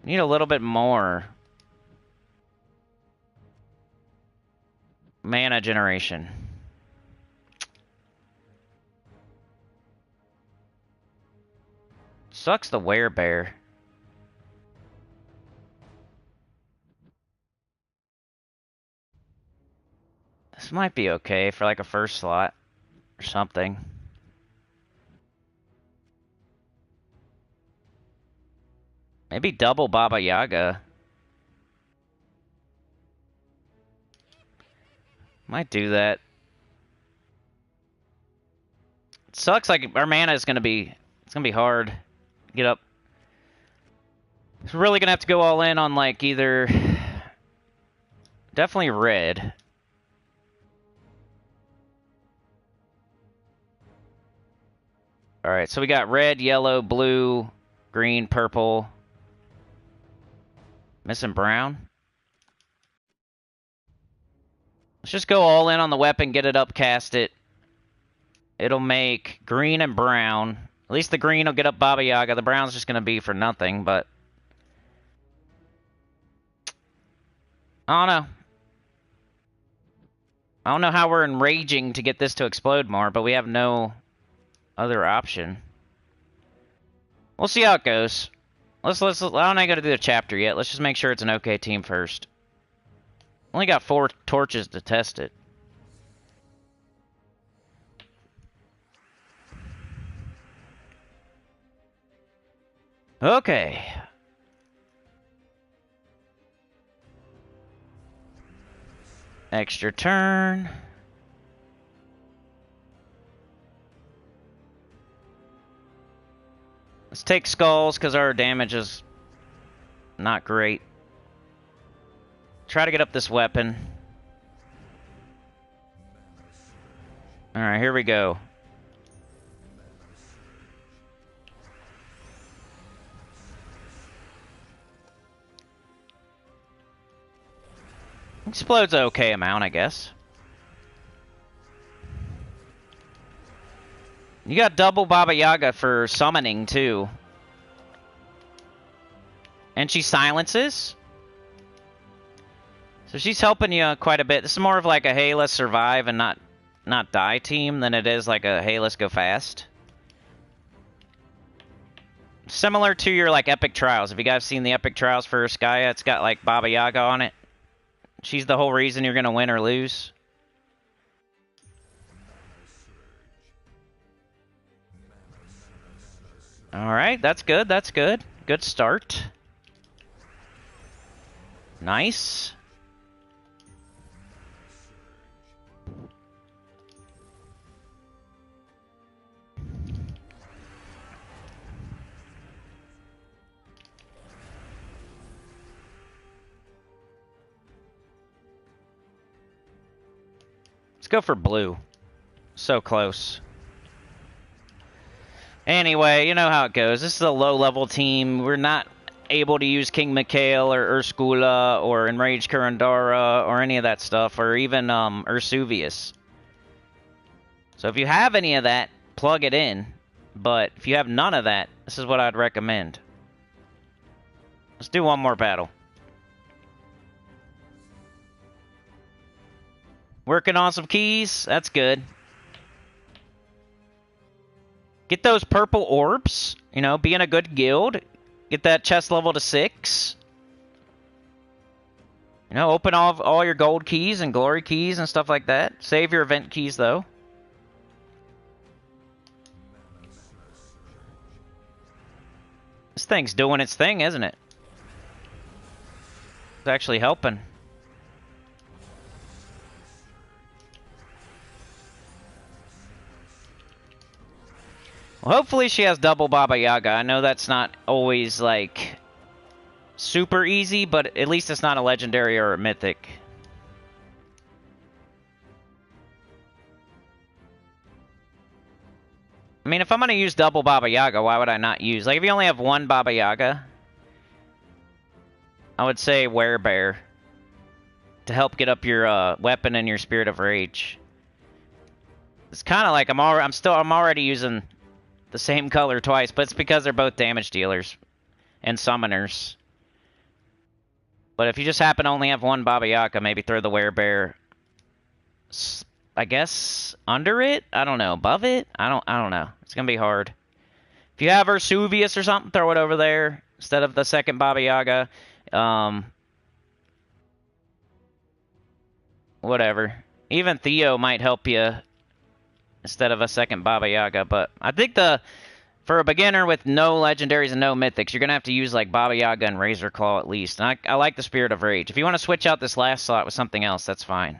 Need a little bit more mana generation. Sucks the werebear. This might be okay for like a first slot or something. Maybe double Baba Yaga. Might do that. It sucks, like our mana is gonna be, it's gonna be hard to get up. We're really gonna have to go all in on like either, definitely red. Alright, so we got red, yellow, blue, green, purple. Missing brown. Let's just go all in on the weapon, get it up, cast it. It'll make green and brown. At least the green will get up Baba Yaga. The brown's just going to be for nothing, but... I don't know. I don't know how we're enraging to get this to explode more, but we have no other option. We'll see how it goes. I don't gotta do the chapter yet. Let's just make sure it's an okay team first. Only got 4 torches to test it. Okay. Extra turn. Let's take skulls because our damage is not great. Try to get up this weapon. Alright, here we go. Explodes an okay amount, I guess. You got double Baba Yaga for summoning, too. And she silences. So she's helping you quite a bit. This is more of like a hey, let's survive and not die team than it is like a hey, let's go fast. Similar to your like epic trials. Have you guys seen the epic trials for Urskaya? It's got like Baba Yaga on it. She's the whole reason you're gonna win or lose. Alright, that's good, that's good. Good start. Nice. Let's go for blue. So close. Anyway, you know how it goes. This is a low-level team. We're not able to use King Mikhail or Urskula or Enraged Kurandara or any of that stuff, or even Ursuvius. So if you have any of that, plug it in. But if you have none of that, this is what I'd recommend. Let's do one more battle. Working on some keys. That's good. Get those purple orbs. You know, be in a good guild. Get that chest level to 6. You know, open all your gold keys and glory keys and stuff like that. Save your event keys, though. This thing's doing its thing, isn't it? It's actually helping. Well, hopefully she has double Baba Yaga. I know that's not always, like, super easy, but at least it's not a legendary or a mythic. I mean, if I'm going to use double Baba Yaga, why would I not use... Like, if you only have one Baba Yaga, I would say Werebear to help get up your weapon and your Spirit of Rage. It's kind of like I'm already using the same color twice, but it's because they're both damage dealers and summoners. But if you just happen to only have one Baba Yaga, maybe throw the Werebear, I guess, under it? I don't know. Above it? I don't know. It's going to be hard. If you have Vesuvius or something, throw it over there instead of the second Baba Yaga. Whatever. Even Theo might help you instead of a second Baba Yaga, but I think for a beginner with no legendaries and no mythics, you're going to have to use like Baba Yaga and Razor Claw at least. And I like the Spirit of Rage. If you want to switch out this last slot with something else, that's fine.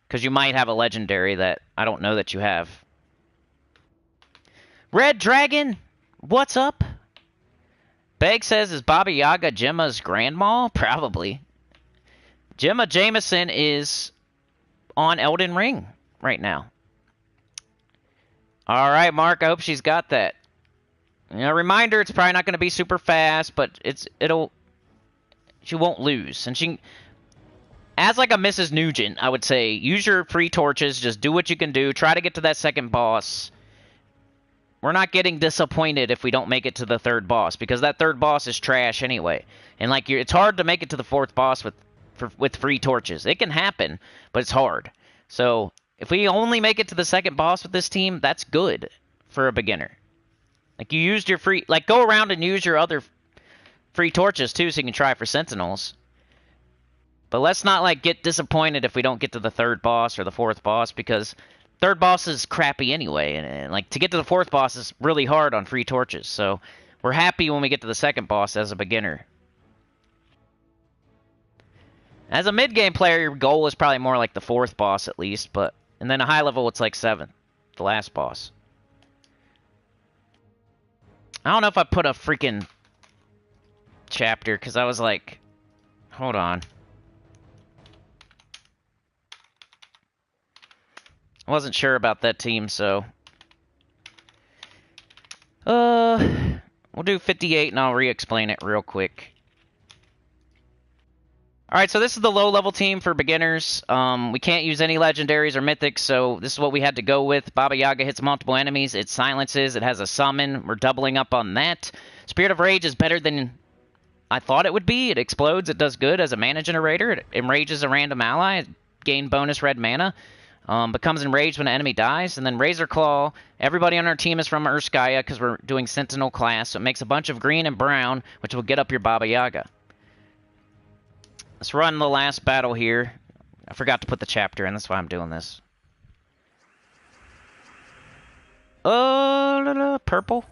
Because you might have a legendary that I don't know that you have. Red Dragon, what's up? Beg says, is Baba Yaga Gemma's grandma? Probably. Gemma Jameson is on Elden Ring right now. Alright, Mark, I hope she's got that. You know, reminder, it's probably not going to be super fast, but she won't lose. And she... As like a Mrs. Nugent, I would say, use your free torches, just do what you can do, try to get to that second boss. We're not getting disappointed if we don't make it to the third boss, because that third boss is trash anyway. And like it's hard to make it to the fourth boss with free torches. It can happen, but it's hard. So if we only make it to the second boss with this team, that's good for a beginner. Like you used your free, like go around and use your other free torches too, so you can try for sentinels. But let's not, like, get disappointed if we don't get to the third boss or the fourth boss, because third boss is crappy anyway. And like, to get to the fourth boss is really hard on free torches. So we're happy when we get to the second boss as a beginner. As a mid-game player, your goal is probably more like the fourth boss at least. And then a high level, it's like 7th, the last boss. I don't know if I put a freaking chapter, because I was like, hold on. I wasn't sure about that team, so... we'll do 58 and I'll re-explain it real quick. Alright, so this is the low-level team for beginners. We can't use any legendaries or mythics, so this is what we had to go with. Baba Yaga hits multiple enemies, it silences, it has a summon. We're doubling up on that. Spirit of Rage is better than I thought it would be. It explodes, it does good as a mana generator. It enrages a random ally, gain bonus red mana. Becomes enraged when an enemy dies. And then Razor Claw, everybody on our team is from Urskaya because we're doing Sentinel class, so it makes a bunch of green and brown, which will get up your Baba Yaga. Let's run the last battle here. I forgot to put the chapter in, that's why I'm doing this. Purple.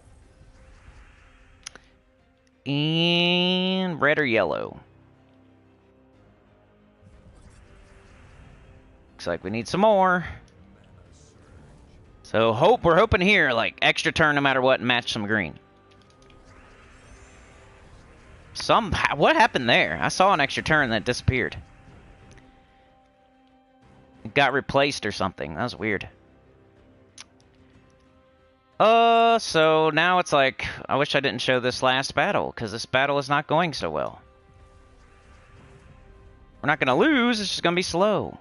And red or yellow. Looks like we need some more. So we're hoping here, like, extra turn no matter what and match some green. What happened there? I saw an extra turn that disappeared. It got replaced or something. That was weird. So now it's like, I wish I didn't show this last battle, because this battle is not going so well. We're not going to lose, it's just going to be slow.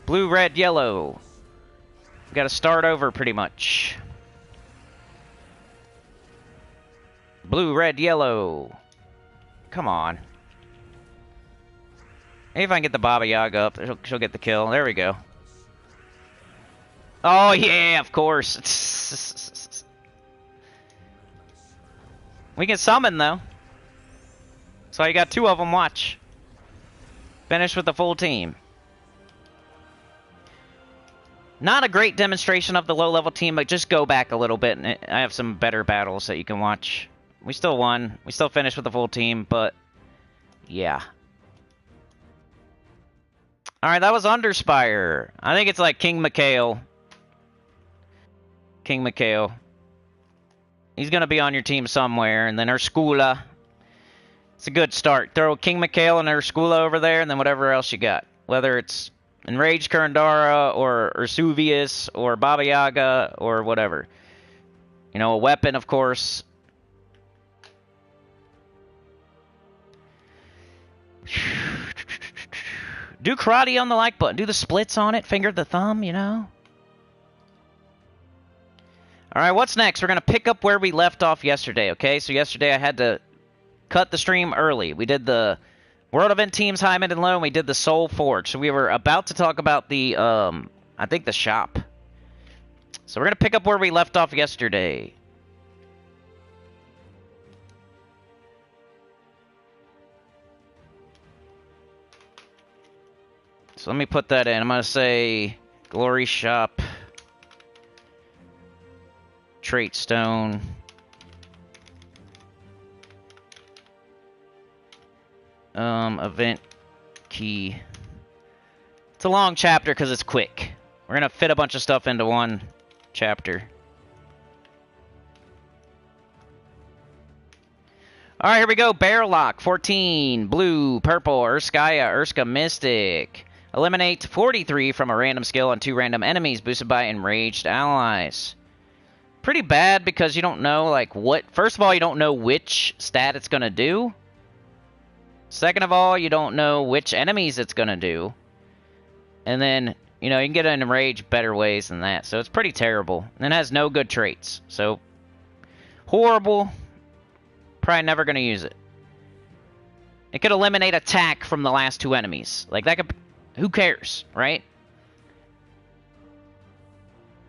Blue, red, yellow. Got to start over pretty much. Blue, red, yellow. Come on. Maybe if I can get the Baba Yaga up, she'll get the kill. There we go. Oh, yeah, of course. We can summon, though. So you got 2 of them, watch. Finish with the full team. Not a great demonstration of the low-level team, but just go back a little bit, and I have some better battles that you can watch. We still won. We still finished with the full team, but yeah. Alright, that was Underspire. I think it's like King Mikhail. King Mikhail. He's going to be on your team somewhere, and then Urskaya. It's a good start. Throw King Mikhail and Urskaya over there, and then whatever else you got. Whether it's Enraged Kurandara, or Ursuvius, or Baba Yaga, or whatever. You know, a weapon, of course. Do karate on the like button. Do the splits on it. Finger the thumb, you know. Alright, what's next? We're going to pick up where we left off yesterday, okay? So yesterday I had to cut the stream early. We did the World Event Teams High, Mid, and Low, and we did the Soul Forge. So we were about to talk about the, I think the shop. So we're going to pick up where we left off yesterday. So let me put that in. I'm going to say Glory Shop, TRAITSTONE, event key. It's a long chapter because it's quick. We're going to fit a bunch of stuff into one chapter. Alright, here we go. Bear Lock, 14, blue, purple, Urskaya, Urska Mystic. Eliminate 43 from a random skill on 2 random enemies, boosted by enraged allies. Pretty bad because you don't know, like, what... First of all, you don't know which stat it's going to do. Second of all, you don't know which enemies it's going to do. And then, you know, you can get an enraged better ways than that. So it's pretty terrible. And it has no good traits. So, horrible. Probably never going to use it. It could eliminate attack from the last 2 enemies. Like, that could... Who cares, right?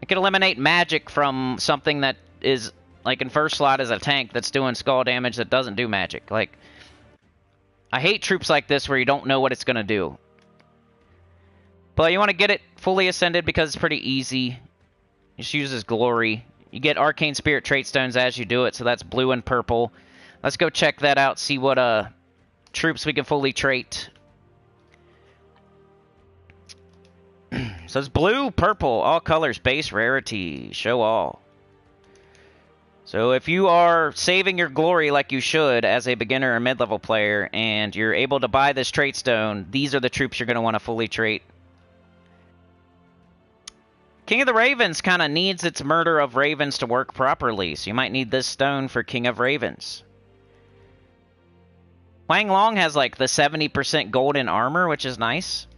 It could eliminate magic from something that is, like, in first slot as a tank that's doing skull damage that doesn't do magic. Like, I hate troops like this where you don't know what it's going to do. But you want to get it fully ascended because it's pretty easy. Just uses glory. You get Arcane Spirit trait stones as you do it, so that's blue and purple. Let's go check that out, see what troops we can fully trait. So it's blue, purple, all colors, base rarity, show all. So if you are saving your glory like you should as a beginner or mid-level player, and you're able to buy this trait stone, these are the troops you're going to want to fully trait. King of the Ravens kind of needs its murder of ravens to work properly, so you might need this stone for King of Ravens. Wang Long has like the 70% golden armor, which is nice.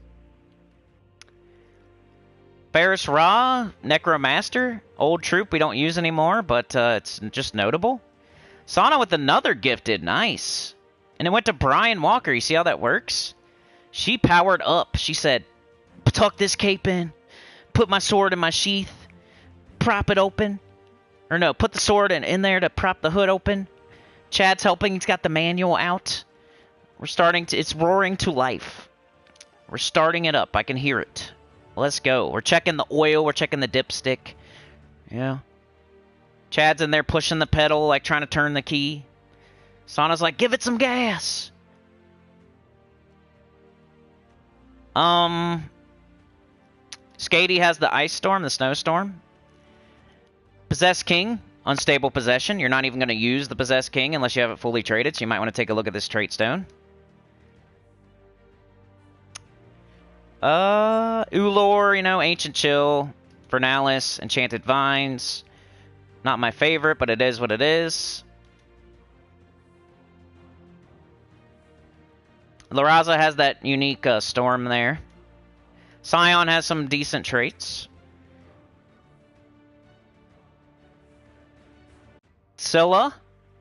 Ferris Ra, Necromaster, old troop we don't use anymore, but it's just notable. Sana with another gifted, nice. And it went to Brian Walker, you see how that works? She powered up, she said, tuck this cape in, put my sword in my sheath, prop it open. Or no, put the sword in there to prop the hood open. Chad's helping, he's got the manual out. We're starting to, it's roaring to life. We're starting it up, I can hear it. Let's go. We're checking the oil. We're checking the dipstick. Yeah. Chad's in there pushing the pedal, like trying to turn the key. Sana's like, give it some gas. Skady has the ice storm, the snowstorm. Possessed King, unstable possession. You're not even going to use the Possessed King unless you have it fully traded, so you might want to take a look at this trait stone. Ulor, you know, Ancient Chill, Vernalis, Enchanted Vines. Not my favorite, but it is what it is. Laraza has that unique storm there. Scion has some decent traits. Scylla.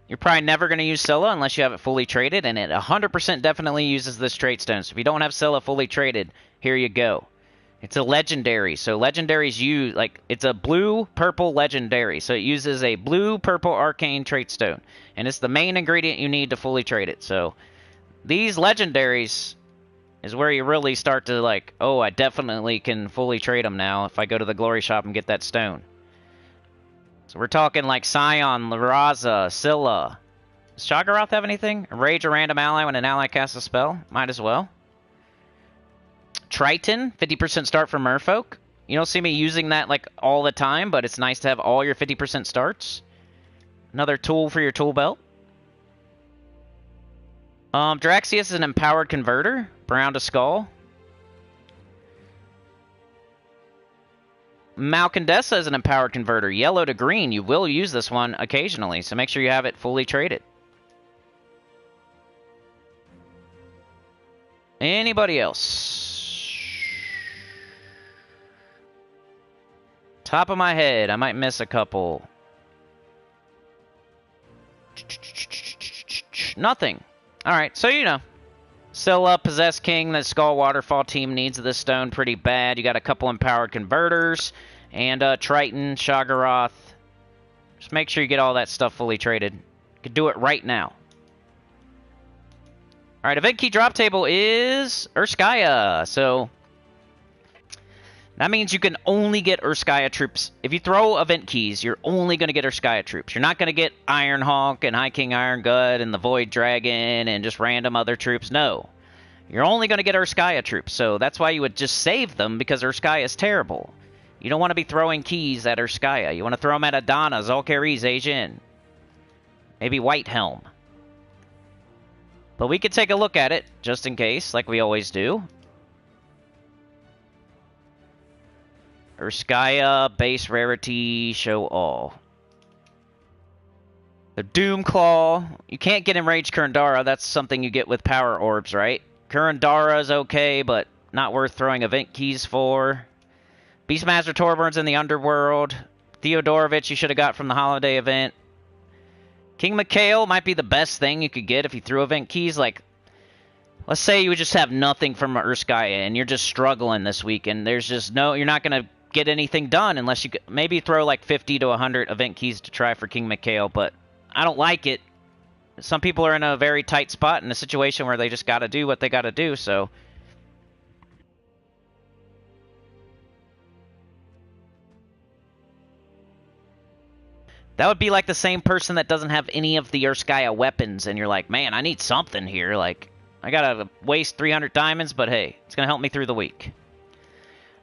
You're probably never going to use Scylla unless you have it fully traded, and it 100% definitely uses this trait stone. So if you don't have Scylla fully traded, here you go. It's a legendary, so legendaries use, like, it's a blue-purple legendary, so it uses a blue-purple arcane trait stone, and it's the main ingredient you need to fully trade it. So these legendaries is where you really start to, like, oh, I definitely can fully trade them now if I go to the glory shop and get that stone. So we're talking like Scion, Laraza, Scylla. Does Shoggoth have anything? Rage a random ally when an ally casts a spell? Might as well. Triton, 50% start for merfolk. You don't see me using that like all the time, but it's nice to have all your 50% starts. Another tool for your tool belt. Draxius is an empowered converter. Brown to skull. Malcandessa is an empowered converter. Yellow to green. You will use this one occasionally, so make sure you have it fully traded. Anybody else? Top of my head, I might miss a couple. Nothing. Alright, so you know. Scylla, Possessed King, the Skull Waterfall team needs this stone pretty bad. You got a couple empowered converters, and Triton, Shoggoth. Just make sure you get all that stuff fully traded. You can do it right now. Alright, event key drop table is Urskaya. So that means you can only get Urskaya troops. If you throw event keys, you're only going to get Urskaya troops. You're not going to get Ironhawk and High King Iron Gut and the Void Dragon and just random other troops. No. You're only going to get Urskaya troops. So that's why you would just save them, because Urskaya is terrible. You don't want to be throwing keys at Urskaya. You want to throw them at Adana, Zal'Kariz, Ajin. Maybe White Helm. But we could take a look at it, just in case, like we always do. Urskaya, base rarity, show all. The Doomclaw. You can't get Enraged Kurandara. That's something you get with power orbs, right? Kurandara is okay, but not worth throwing event keys for. Beastmaster Torbjorn's in the Underworld. Theodorovich you should have got from the holiday event. King Mikhail might be the best thing you could get if you threw event keys. Like, let's say you would just have nothing from Urskaya and you're just struggling this week, and there's just no, you're not going to get anything done unless you maybe throw like 50 to 100 event keys to try for King Mikhail, but I don't like it. Some people are in a very tight spot in a situation where they just got to do what they got to do, so. That would be like the same person that doesn't have any of the Urskaya weapons, and you're like, man, I need something here. Like, I gotta waste 300 diamonds, but hey, it's gonna help me through the week.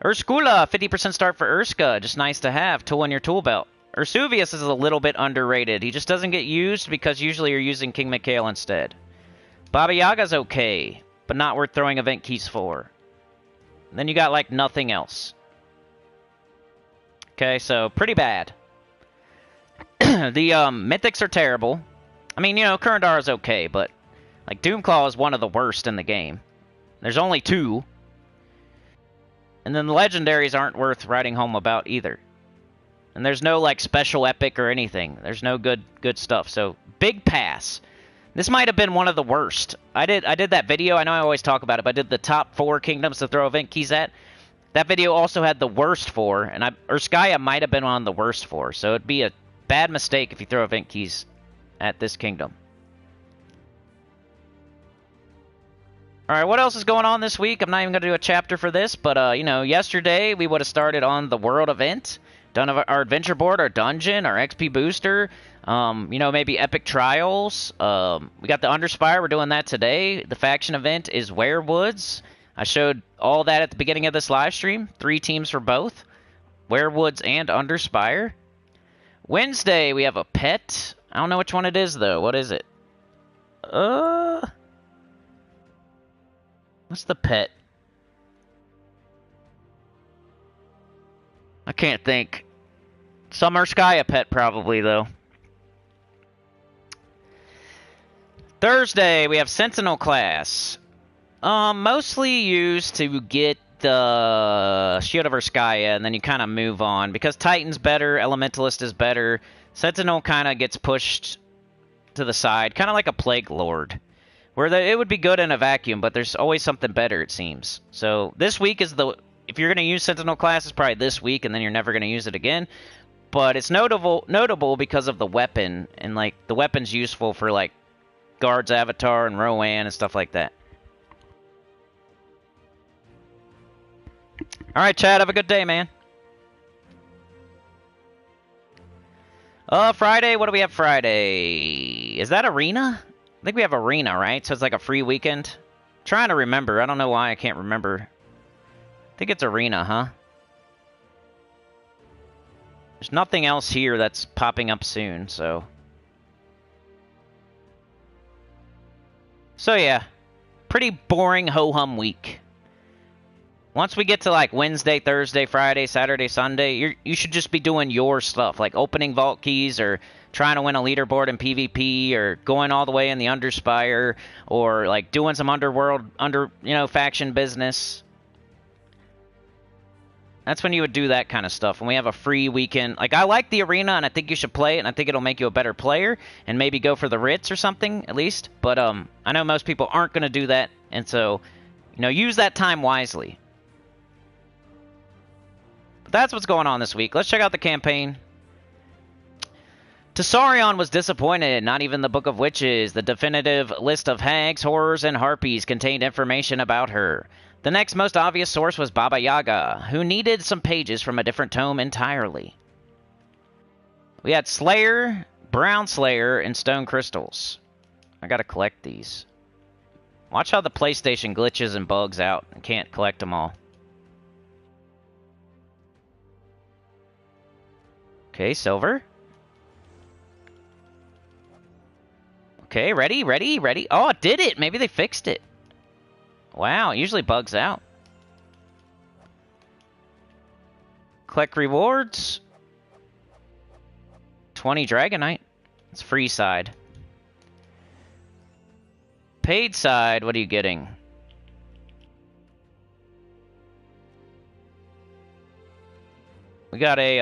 Urskula, 50% start for Urska. Just nice to have. Tool in your tool belt. Ursuvius is a little bit underrated. He just doesn't get used because usually you're using King Mikhail instead. Baba Yaga's okay, but not worth throwing event keys for. And then you got, like, nothing else. Okay, so pretty bad. The mythics are terrible. I mean, you know, Kurandara's okay, but like Doomclaw is one of the worst in the game. There's only 2. And then the legendaries aren't worth writing home about either. And there's no like special epic or anything. There's no good stuff. So big pass. This might have been one of the worst. I did that video. I know I always talk about it, but I did the top 4 kingdoms to throw event keys at. That video also had the worst 4, and Urskaya might have been on the worst 4. So it'd be a bad mistake if you throw event keys at this kingdom. Alright, what else is going on this week? I'm not even going to do a chapter for this, but, you know, yesterday we would have started on the World event, done our adventure board, our dungeon, our XP booster, you know, maybe epic trials. We got the Underspire, we're doing that today. The faction event is Werewoods. I showed all that at the beginning of this live stream. 3 teams for both, Werewoods and Underspire. Wednesday, we have a pet. I don't know which one it is, though. What is it? What's the pet? I can't think. Some Urskaya pet, probably, though. Thursday, we have Sentinel class. Mostly used to get the Shield of Urskaya, and then you kind of move on. Because Titan's better, Elementalist is better, Sentinel kind of gets pushed to the side. Kind of like a Plague Lord. Where it would be good in a vacuum, but there's always something better, it seems. So this week is the if you're going to use Sentinel class, it's probably this week, and then you're never going to use it again. But it's notable because of the weapon, and like the weapon's useful for like Guard's Avatar and Rowan and stuff like that. All right, Chad, have a good day, man. Friday, what do we have Friday? Is that Arena? I think we have Arena, right? So it's like a free weekend. I'm trying to remember. I don't know why I can't remember. I think it's Arena, huh? There's nothing else here that's popping up soon, so... So yeah, pretty boring ho-hum week. Once we get to like Wednesday, Thursday, Friday, Saturday, Sunday, you should just be doing your stuff, like opening vault keys or trying to win a leaderboard in PvP or going all the way in the Underspire or like doing some underworld, faction business. That's when you would do that kind of stuff. When we have a free weekend. Like, I like the Arena, and I think you should play it, and I think it'll make you a better player, and maybe go for the Ritz or something, at least. But, I know most people aren't going to do that, and so, use that time wisely. But that's what's going on this week. Let's check out the campaign. Tessarion was disappointed. Not even the Book of Witches, the definitive list of hags, horrors, and harpies, contained information about her. The next most obvious source was Baba Yaga, who needed some pages from a different tome entirely. We had Slayer, Brown Slayer, and Stone Crystals. I gotta collect these. Watch how the PlayStation glitches and bugs out. I can't collect them all. Okay, silver. Okay, ready. Oh, it did it! Maybe they fixed it. Wow, it usually bugs out. Collect rewards. 20 Dragonite. It's free side. Paid side, what are you getting? We got a,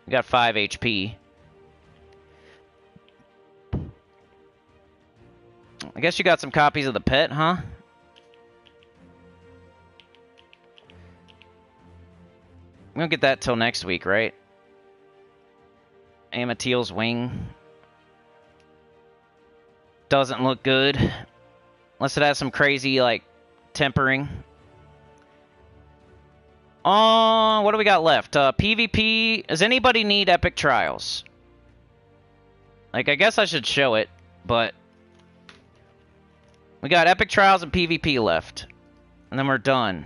we got 5 HP. I guess you got some copies of the pet, huh? We don't get that till next week, right? Amatiel's wing. Doesn't look good. Unless it has some crazy, like, tempering. What do we got left? PvP. Does anybody need Epic Trials? Like, I guess I should show it, but... We got Epic Trials and PvP left. And then we're done.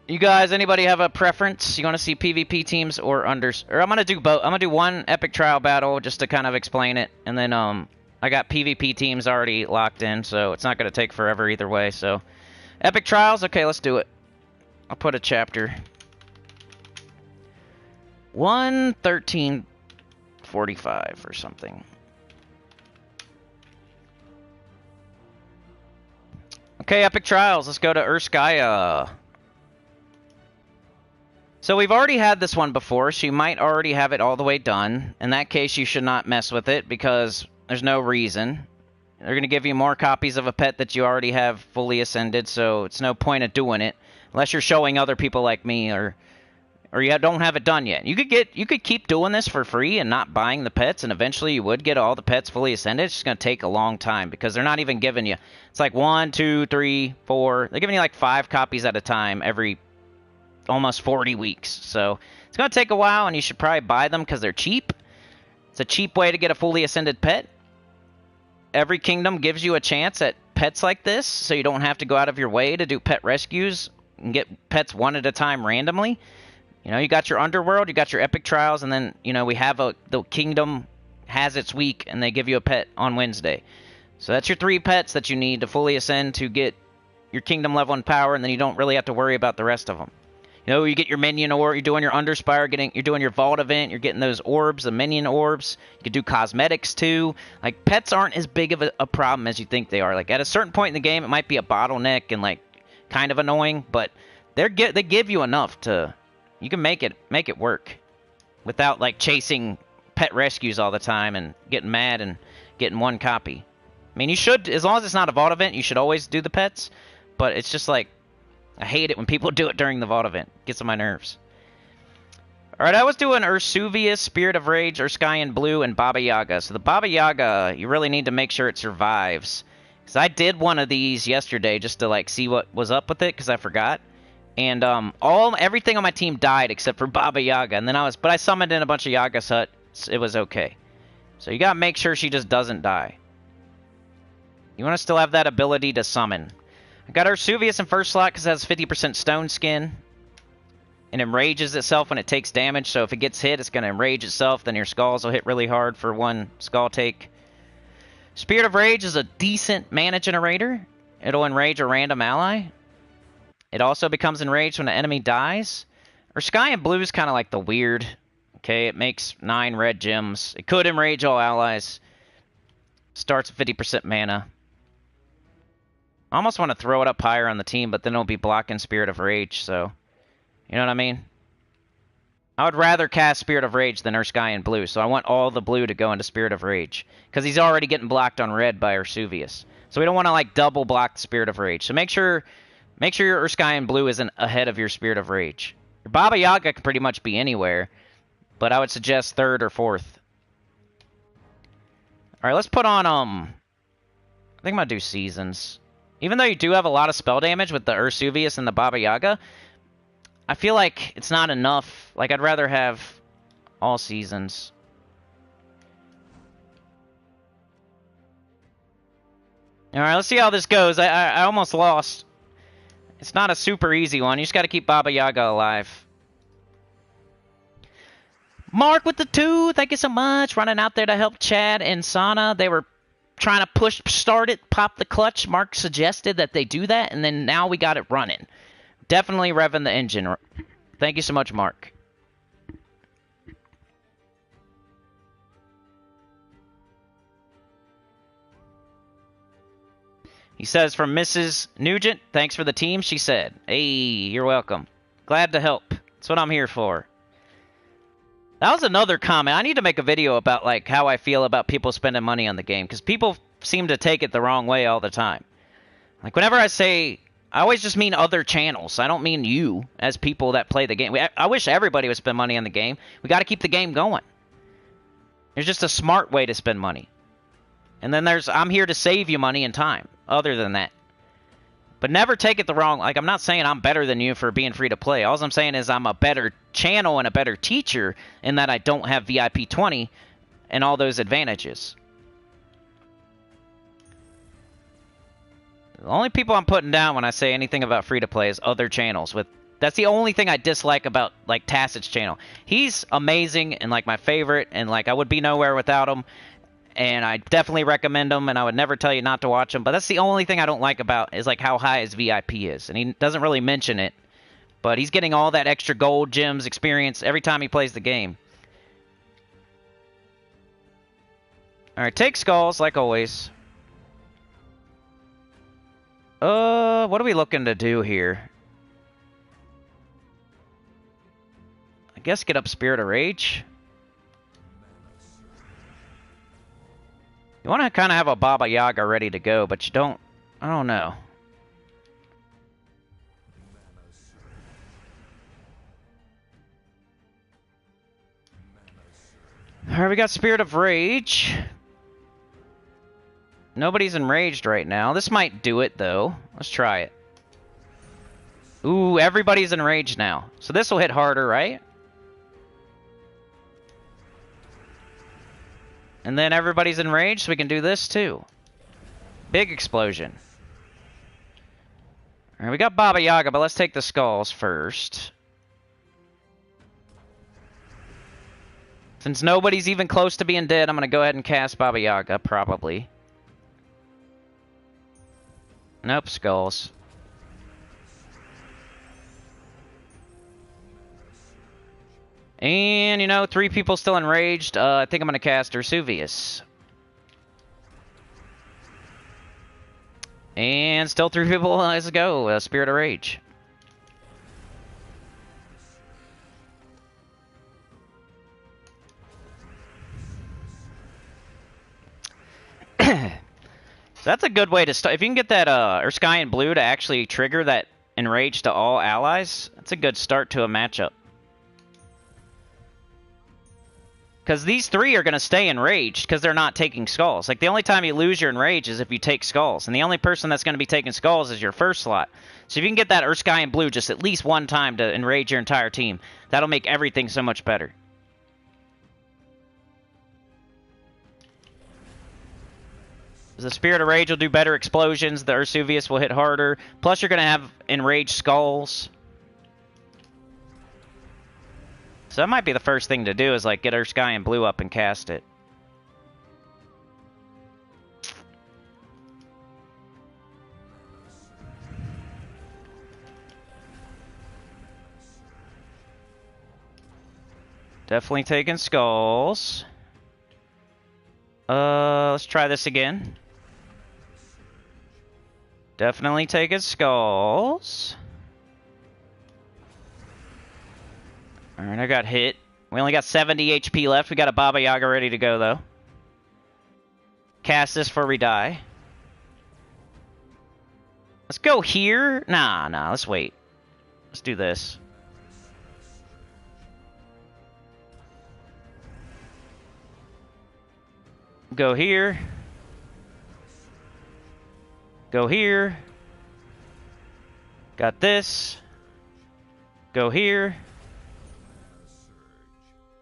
You guys, anybody have a preference? You want to see PvP teams or unders? Or I'm gonna do both. I'm gonna do one epic trial battle just to kind of explain it, and then I got PvP teams already locked in, so it's not gonna take forever either way. So, epic trials. Okay, let's do it. I'll put a chapter. 1:13:45 or something. Okay, epic trials. Let's go to Urskaya. So we've already had this one before, so you might already have it all the way done. In that case, you should not mess with it, because there's no reason. They're going to give you more copies of a pet that you already have fully ascended, so it's no point of doing it. Unless you're showing other people like me, or you don't have it done yet. You could keep doing this for free and not buying the pets, and eventually you would get all the pets fully ascended. It's just going to take a long time, because they're not even giving you... It's like 1, 2, 3, 4... They're giving you like 5 copies at a time every... almost 40 weeks, so it's going to take a while, and you should probably buy them because they're cheap. It's a cheap way to get a fully ascended pet. Every kingdom gives you a chance at pets like this, so you don't have to go out of your way to do pet rescues and get pets one at a time randomly. You got your underworld, you got your epic trials, and then, we have the kingdom has its week, and they give you a pet on Wednesday. So that's your 3 pets that you need to fully ascend to get your kingdom level and power, and then you don't really have to worry about the rest of them. You get your minion orb, you're doing your Underspire, you're doing your vault event, you're getting those orbs, the minion orbs. You can do cosmetics too. Like, pets aren't as big of a problem as you think they are. Like, at a certain point in the game, it might be a bottleneck and like kind of annoying, but they give you enough to you can make it work without like chasing pet rescues all the time and getting mad and getting one copy. I mean, you should, as long as it's not a vault event, you should always do the pets. but it's just like, I hate it when people do it during the Vault event. It gets on my nerves. Alright, I was doing Ursuvius, Spirit of Rage, Urskaya Blue, and Baba Yaga. So the Baba Yaga, you really need to make sure it survives. Because I did one of these yesterday just to like see what was up with it, because I forgot. And everything on my team died except for Baba Yaga. And then I summoned in a bunch of Yaga huts. It was okay. So you gotta make sure she just doesn't die. You want to still have that ability to summon. I got Ursuvius in first slot because it has 50% stone skin. And enrages itself when it takes damage, so if it gets hit, it's going to enrage itself, then your skulls will hit really hard for one skull take. Spirit of Rage is a decent mana generator. It'll enrage a random ally. It also becomes enraged when an enemy dies. Urskaya Blue is kind of like the weird. Okay, it makes 9 red gems. It could enrage all allies. Starts at 50% mana. I almost want to throw it up higher on the team, but then it'll be blocking Spirit of Rage, so... You know what I mean? I would rather cast Spirit of Rage than Urskaya Blue, so I want all the blue to go into Spirit of Rage. Because he's already getting blocked on red by Ursuvius. So we don't want to, like, double block the Spirit of Rage. So make sure your Urskaya Blue isn't ahead of your Spirit of Rage. Your Baba Yaga can pretty much be anywhere, but I would suggest 3rd or 4th. Alright, let's put on, I think I'm going to do Seasons. Even though you do have a lot of spell damage with the Ursuvius and the Baba Yaga, I feel like it's not enough. Like, I'd rather have all Seasons. Alright, let's see how this goes. I almost lost. It's not a super easy one. You just got to keep Baba Yaga alive. Mark with the 2. Thank you so much. Running out there to help Chad and Sana. They were trying to start it, pop the clutch. Mark suggested that they do that, and then now we got it running. Definitely revving the engine. Thank you so much, Mark. He says, from Mrs. Nugent, thanks for the team, she said. Hey, you're welcome. Glad to help. That's what I'm here for. That was another comment. I need to make a video about like how I feel about people spending money on the game, because people seem to take it the wrong way all the time. Like, whenever I say... I always just mean other channels. I don't mean you as people that play the game. I wish everybody would spend money on the game. We got to keep the game going. There's just a smart way to spend money. And then I'm here to save you money and time. Other than that. But never take it the wrong... Like, I'm not saying I'm better than you for being free to play. All I'm saying is I'm a better channel and a better teacher in that I don't have VIP 20 and all those advantages. The only people I'm putting down when I say anything about free-to-play is other channels. That's the only thing I dislike about, like, Tacit's channel. He's amazing and, like, my favorite, and, like, I would be nowhere without him. And I definitely recommend him, and I would never tell you not to watch him. But that's the only thing I don't like about is, like, how high his VIP is. And he doesn't really mention it. But he's getting all that extra gold, gems, experience every time he plays the game. Alright, take skulls, like always. What are we looking to do here? I guess get up Spirit of Rage. You want to kind of have a Baba Yaga ready to go, but you don't... I don't know. Alright, we got Spirit of Rage. Nobody's enraged right now. This might do it, though. Let's try it. Ooh, everybody's enraged now. So this will hit harder, right? And then everybody's enraged, so we can do this, too. Big explosion. Alright, we got Baba Yaga, but let's take the skulls first. Since nobody's even close to being dead, I'm going to go ahead and cast Baba Yaga, probably. Nope, skulls. And, you know, 3 people still enraged. I think I'm going to cast Ursuvius. And still 3 people. Let's go. Spirit of Rage. So that's a good way to start. If you can get that Urskaya blue to actually trigger that enrage to all allies, that's a good start to a matchup. Because these three are going to stay enraged because they're not taking skulls. Like, the only time you lose your enrage is if you take skulls. And the only person that's going to be taking skulls is your first slot. So if you can get that Urskaya blue just at least one time to enrage your entire team, that'll make everything so much better. The Spirit of Rage will do better explosions. The Ursuvius will hit harder. Plus, you're going to have enraged skulls. So that might be the first thing to do is, like, get Urskaya blue up and cast it. Definitely taking skulls. Let's try this again. Definitely taking skulls. Alright, I got hit. We only got 70 HP left. We got a Baba Yaga ready to go, though. Cast this before we die. Let's go here. Nah, let's wait. Let's do this. Go here. Go here. Got this. Go here.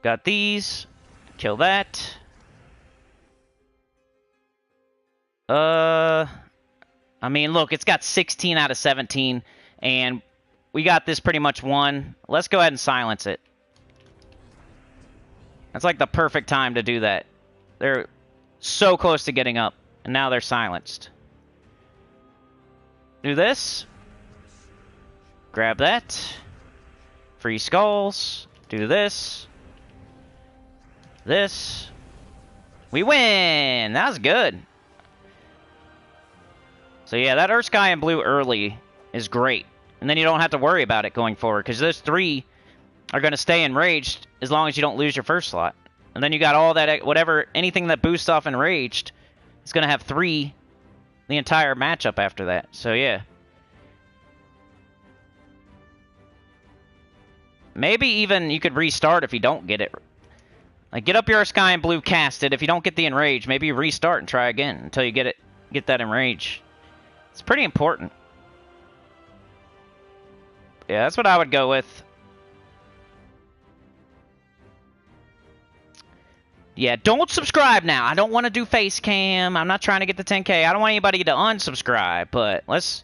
Got these. Kill that. I mean, look, it's got 16 out of 17, and we got this pretty much won. Let's go ahead and silence it. That's like the perfect time to do that. They're so close to getting up, and now they're silenced. Do this. Grab that. Free skulls. Do this. This. We win! That was good. So yeah, that Urskaya blue early is great. And then you don't have to worry about it going forward, because those three are going to stay enraged as long as you don't lose your first slot. And then you got all that, whatever, anything that boosts off enraged is going to have 3 the entire matchup after that. So yeah. Maybe even you could restart if you don't get it. Like, get up your Urskaya blue, cast it. If you don't get the enrage, maybe you restart and try again until you get that enrage. It's pretty important. Yeah, that's what I would go with. Yeah, don't subscribe now. I don't want to do face cam. I'm not trying to get the 10K. I don't want anybody to unsubscribe, but let's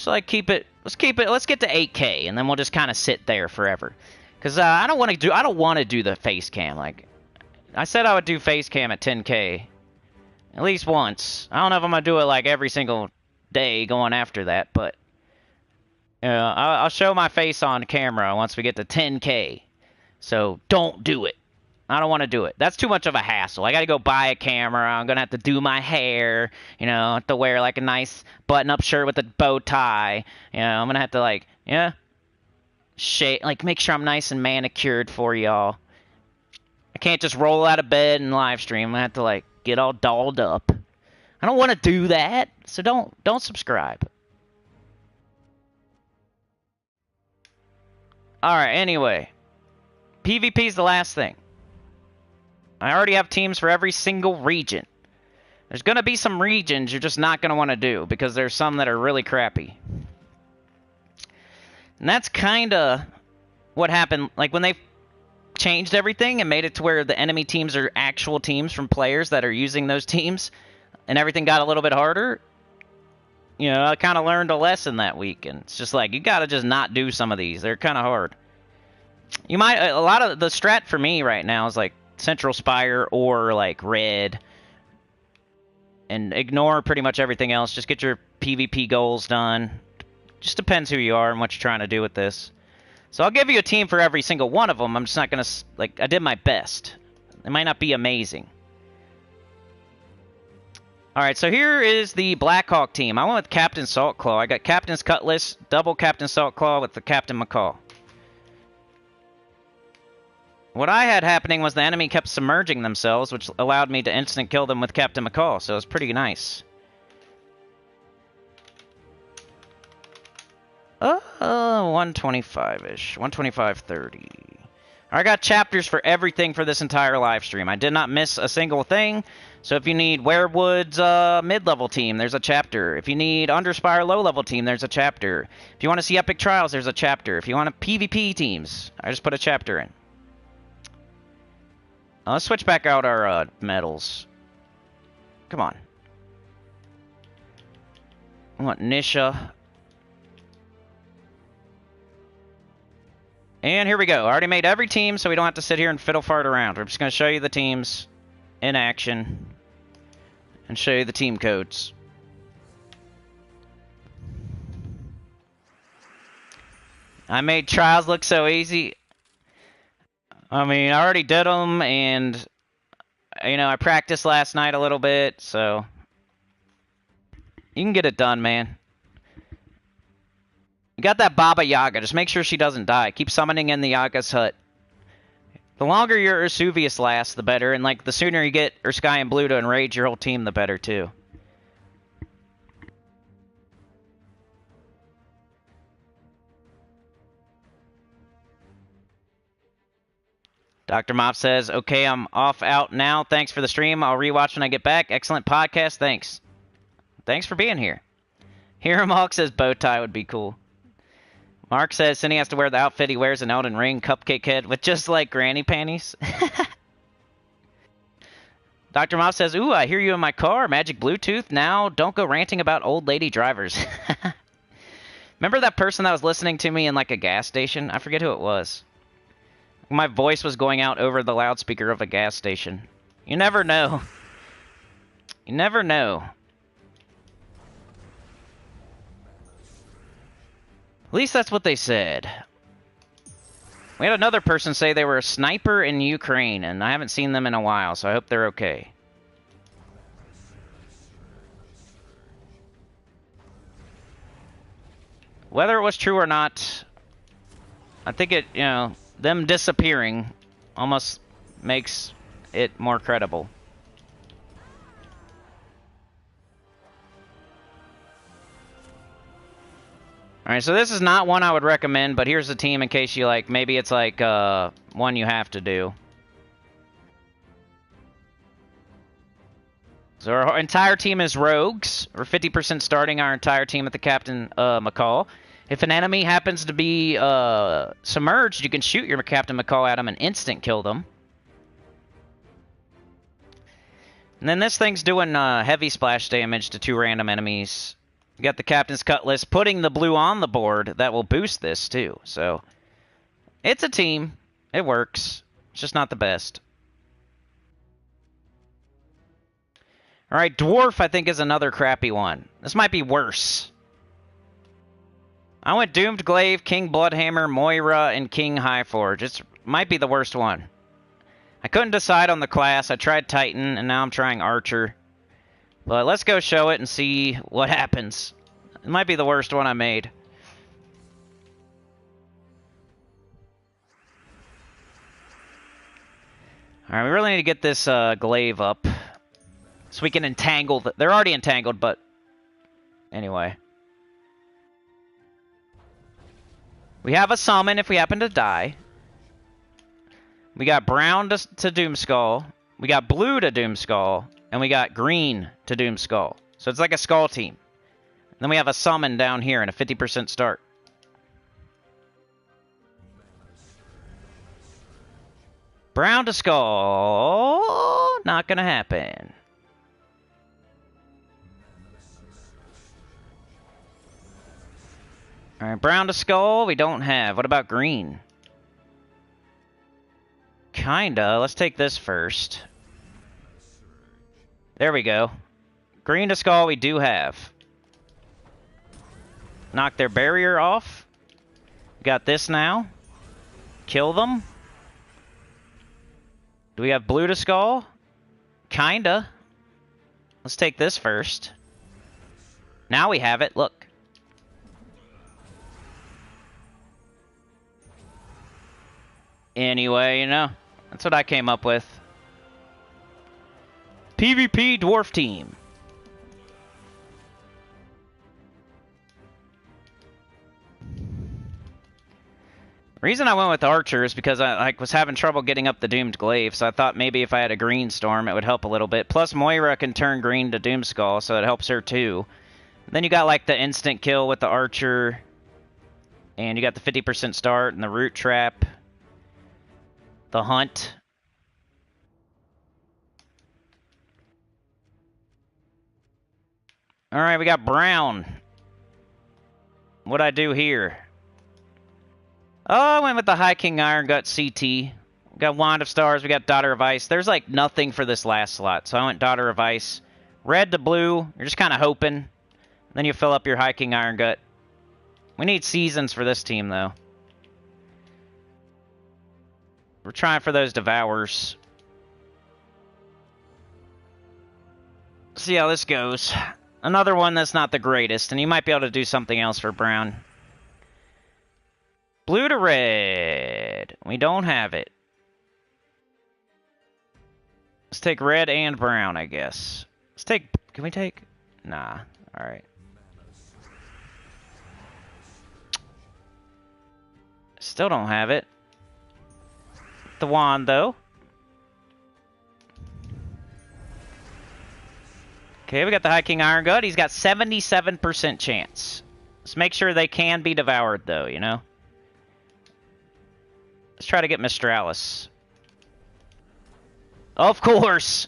like keep it. Let's get to 8K, and then we'll just kind of sit there forever. Cause I don't want to do the face cam. Like, I said I would do face cam at 10K, at least once. I don't know if I'm gonna do it like every single day going after that, but I'll show my face on camera once we get to 10K. So don't do it. I don't want to do it. That's too much of a hassle. I got to go buy a camera. I'm going to have to do my hair. You know, I have to wear like a nice button-up shirt with a bow tie. You know, I'm going to have to like, yeah, make sure I'm nice and manicured for y'all. I can't just roll out of bed and live stream. I'm going to have to like get all dolled up. I don't want to do that. So don't subscribe. All right, anyway. PvP is the last thing. I already have teams for every single region. There's going to be some regions you're just not going to want to do because there's some that are really crappy. And that's kind of what happened. Like, when they changed everything and made it to where the enemy teams are actual teams from players that are using those teams, and everything got a little bit harder, you know, I kind of learned a lesson that week. And it's just like, you got to just not do some of these. They're kind of hard. You might, a lot of the strat for me right now is like Central Spire or like Red, and ignore pretty much everything else. Just get your PvP goals done. Just depends who you are and what you're trying to do with this. So I'll give you a team for every single one of them. I'm just not going to, like, I did my best. It might not be amazing. Alright, so here is the Blackhawk team. I went with Captain Saltclaw. I got Captain's Cutlass, double Captain Saltclaw with the Captain Macaw. What I had happening was the enemy kept submerging themselves, which allowed me to instant kill them with Captain Macaw, so it was pretty nice. 125-ish. 125.30. I got chapters for everything for this entire live stream. I did not miss a single thing. So if you need Werewoods mid-level team, there's a chapter. If you need Underspire low-level team, there's a chapter. If you want to see Epic Trials, there's a chapter. If you want PvP teams, I just put a chapter in. Let's switch back out our medals. Come on. I want Nisha. And here we go. I already made every team, so we don't have to sit here and fiddle fart around. We're just going to show you the teams in action and show you the team codes. I made trials look so easy. I mean, I already did them, and, you know, I practiced last night a little bit, so you can get it done, man. You got that Baba Yaga. Just make sure she doesn't die. Keep summoning in the Yaga's hut. The longer your Ursuvius lasts, the better. And, like, the sooner you get Urskaya and Blue to enrage your whole team, the better, too. Dr. Mop says, okay, I'm off out now. Thanks for the stream. I'll rewatch when I get back. Excellent podcast. Thanks. Thanks for being here. Hiram Hawk says bow tie would be cool. Mark says Cindy has to wear the outfit he wears in Elden Ring, cupcake head with just like granny panties. Dr. Mop says, ooh, I hear you in my car. Magic Bluetooth. Now don't go ranting about old lady drivers. Remember that person that was listening to me in like a gas station? I forget who it was. My voice was going out over the loudspeaker of a gas station. You never know. You never know. At least that's what they said. We had another person say they were a sniper in Ukraine, and I haven't seen them in a while, so I hope they're okay. Whether it was true or not, I think it, you know, them disappearing almost makes it more credible. Alright, so this is not one I would recommend, but here's the team in case you like, maybe it's like one you have to do. So our entire team is rogues. We're 50% starting our entire team at the Captain McCall. If an enemy happens to be submerged, you can shoot your Captain McCall at them and instant kill them. And then this thing's doing heavy splash damage to 2 random enemies. You got the Captain's Cutlass putting the blue on the board. That will boost this, too. So, it's a team. It works. It's just not the best. Alright, Dwarf, I think, is another crappy one. This might be worse. I went Doomed Glaive, King Bloodhammer, Moira, and King Highforge. It might be the worst one. I couldn't decide on the class. I tried Titan, and now I'm trying Archer. But let's go show it and see what happens. It might be the worst one I made. Alright, we really need to get this glaive up. So we can entangle... They're already entangled, but... Anyway. We have a summon if we happen to die. We got brown to Doomskull. We got blue to Doomskull. And we got green to Doomskull. So it's like a skull team. And then we have a summon down here and a 50% start. Brown to skull. Not gonna happen. Alright, brown to skull we don't have. What about green? Kinda. Let's take this first. There we go. Green to skull we do have. Knock their barrier off. Got this now. Kill them. Do we have blue to skull? Kinda. Let's take this first. Now we have it. Look. Anyway, you know, that's what I came up with. PvP Dwarf Team. Reason I went with Archer is because I was having trouble getting up the Doomed Glaive, so I thought maybe if I had a Green Storm, it would help a little bit. Plus, Moira can turn green to Doomskull, so it helps her too. Then you got like the instant kill with the Archer, and you got the 50% start and the Root Trap, the Hunt. All right, we got Brown. What'd I do here? Oh, I went with the High King Iron Gut CT. We got Wand of Stars, we got Daughter of Ice. There's like nothing for this last slot, so I went Daughter of Ice. Red to blue, you're just kind of hoping. Then you fill up your High King Iron Gut. We need seasons for this team, though. We're trying for those Devours. See how this goes. Another one that's not the greatest, and you might be able to do something else for Brown. Blue to red. We don't have it. Let's take red and brown, I guess. Let's take... Can we take... Nah. Alright. Still don't have it. The wand, though. Okay, we got the High King Iron Gut. He's got 77% chance. Let's make sure they can be devoured, though, you know? Let's try to get Mistralis. Of course!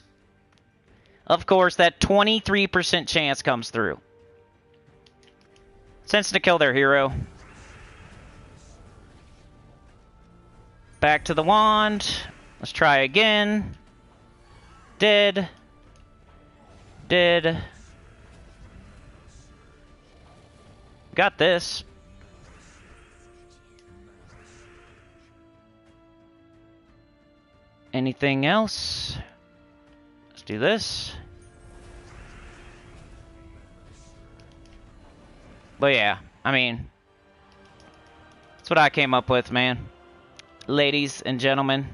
Of course, that 23% chance comes through. Sense to kill their hero. Back to the wand. Let's try again. Dead. Dead. Got this. Anything else? Let's do this. But yeah, I mean, that's what I came up with, man. Ladies and gentlemen.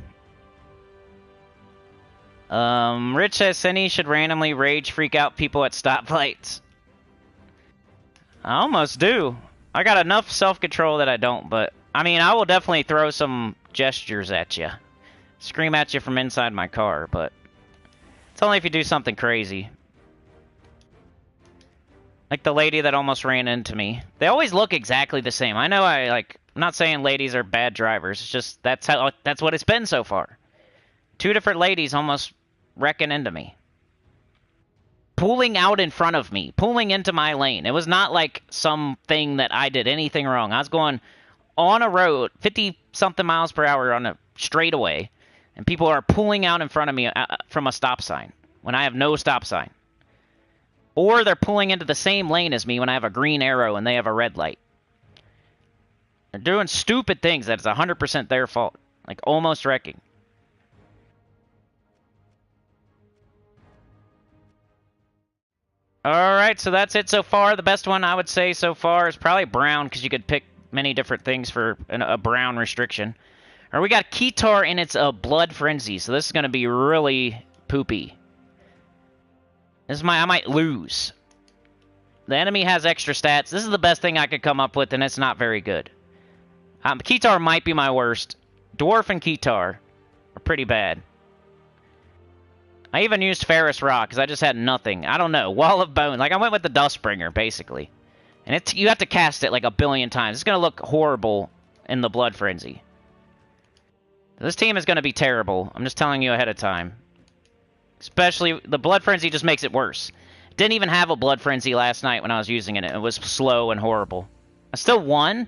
Rich says Cinny should randomly rage freak out people at stoplights. I almost do. I got enough self-control that I don't, but I mean, I will definitely throw some gestures at you. Scream at you from inside my car, but it's only if you do something crazy. Like the lady that almost ran into me. They always look exactly the same. I know I'm not saying ladies are bad drivers. It's just that's what it's been so far. Two different ladies almost wrecking into me. Pulling out in front of me. Pulling into my lane. It was not like something that I did anything wrong. I was going on a road, 50-something miles per hour on a straightaway, and people are pulling out in front of me from a stop sign when I have no stop sign. Or they're pulling into the same lane as me when I have a green arrow and they have a red light. They're doing stupid things that is 100% their fault. Like almost wrecking. Alright, so that's it so far. The best one I would say so far is probably brown, because you could pick many different things for a brown restriction. Or we got Keytar, and it's a Blood Frenzy, so this is going to be really poopy. I might lose. The enemy has extra stats. This is the best thing I could come up with, and it's not very good. Keytar might be my worst. Dwarf and Keytar are pretty bad. I even used Ferrous Rock, because I just had nothing. I don't know. Wall of Bone. Like, I went with the Dustbringer, basically. And you have to cast it like a billion times. It's going to look horrible in the Blood Frenzy. This team is going to be terrible. I'm just telling you ahead of time. Especially, the Blood Frenzy just makes it worse. Didn't even have a Blood Frenzy last night when I was using it. It was slow and horrible. I still won,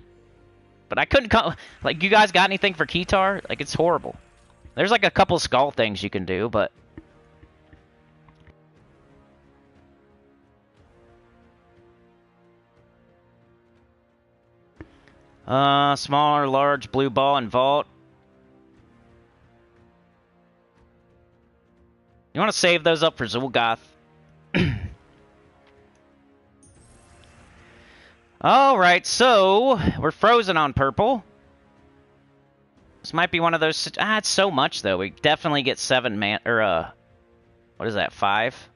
but I couldn't come... Like, you guys got anything for Keytar? Like, it's horrible. There's like a couple skull things you can do, but... Small or large blue ball and vault. You want to save those up for Zul'Goth. Alright, so we're frozen on purple. This might be one of those... it's so much, though. We definitely get 7 man... Or, what is that, 5?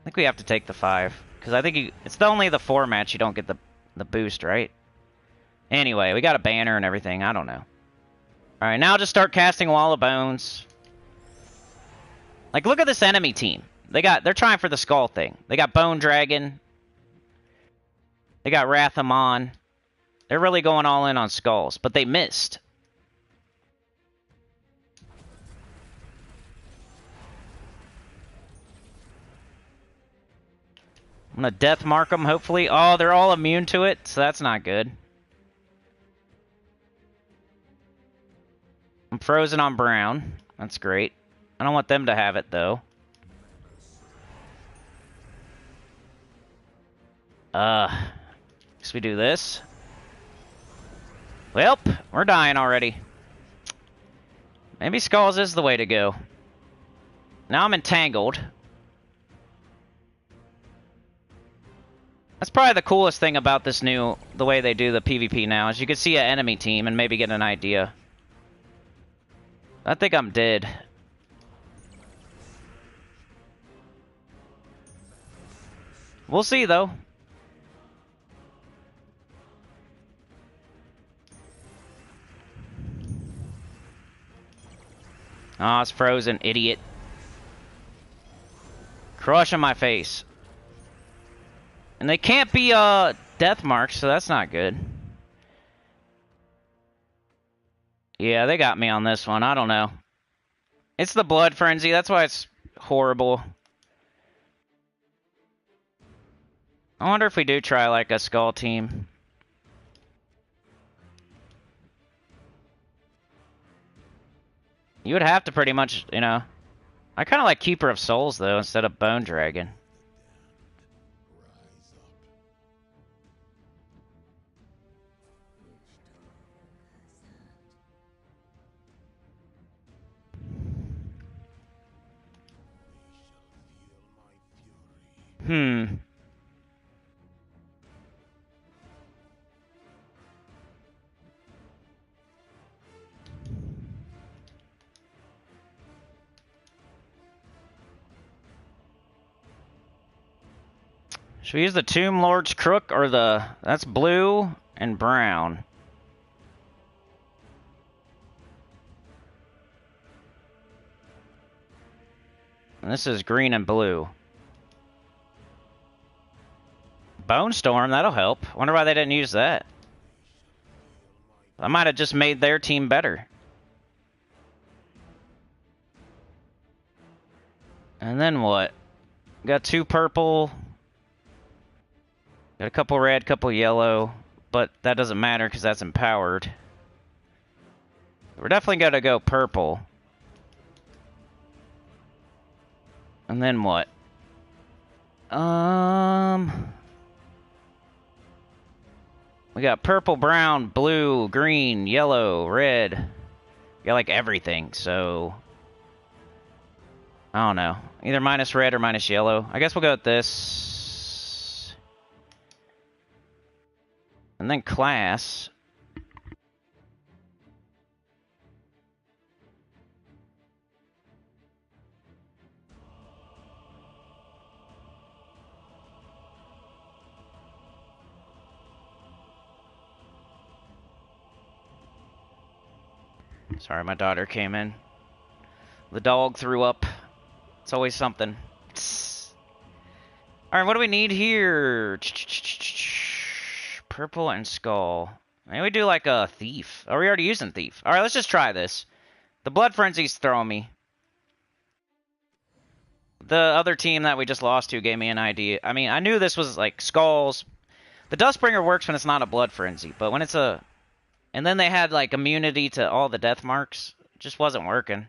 I think we have to take the 5. Because I think it's only the 4 match you don't get the boost, right? Anyway, we got a banner and everything. I don't know. Alright, now just start casting Wall of Bones. Like, look at this enemy team. They're trying for the skull thing. They got Bone Dragon. They got Rathamon. They're really going all in on skulls, but they missed. I'm gonna death mark them, hopefully. Oh, they're all immune to it, so that's not good. I'm frozen on brown. That's great. I don't want them to have it, though. Guess we do this. Well, we're dying already. Maybe skulls is the way to go. Now I'm entangled. That's probably the coolest thing about this the way they do the PvP now, is you can see an enemy team and maybe get an idea. I think I'm dead. We'll see, though. Oh, it's frozen, idiot. Crushing my face. And they can't be death marks, so that's not good. Yeah, they got me on this one. I don't know. It's the blood frenzy. That's why it's horrible. I wonder if we do try like a skull team. You would have to pretty much, you know. I kind of like Keeper of Souls, though, instead of Bone Dragon. Should we use the Tomb Lord's Crook or that's blue and brown. And this is green and blue. Bone Storm, that'll help. Wonder why they didn't use that. I might have just made their team better. And then what? Got 2 purple. Got a couple red, couple yellow. But that doesn't matter because that's empowered. We're definitely going to go purple. And then what? We got purple, brown, blue, green, yellow, red. We got like everything, so I don't know. Either minus red or minus yellow. I guess we'll go with this. And then class. Sorry, my daughter came in. The dog threw up. It's always something. Alright, what do we need here? Purple and skull. Maybe we do like a thief. Are we already using thief? Alright, let's just try this. The blood frenzy's throwing me. The other team that we just lost to gave me an idea. I mean, I knew this was like skulls. The Dustbringer works when it's not a blood frenzy, but when it's a... And then they had like immunity to all the death marks. It just wasn't working.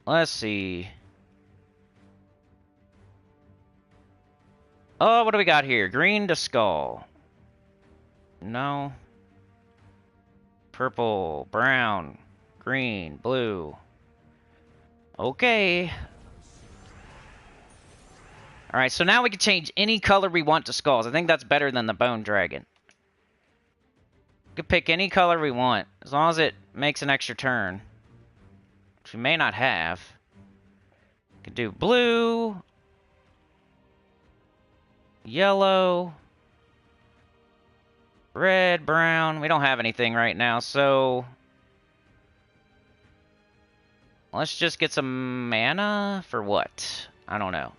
Let's see. Oh, what do we got here? Green to skull. No. Purple, brown, green, blue. Okay. Alright, so now we can change any color we want to skulls. I think that's better than the Bone Dragon. We can pick any color we want, as long as it makes an extra turn. Which we may not have. Could do blue, yellow, red, brown. We don't have anything right now, so let's just get some mana for what? I don't know.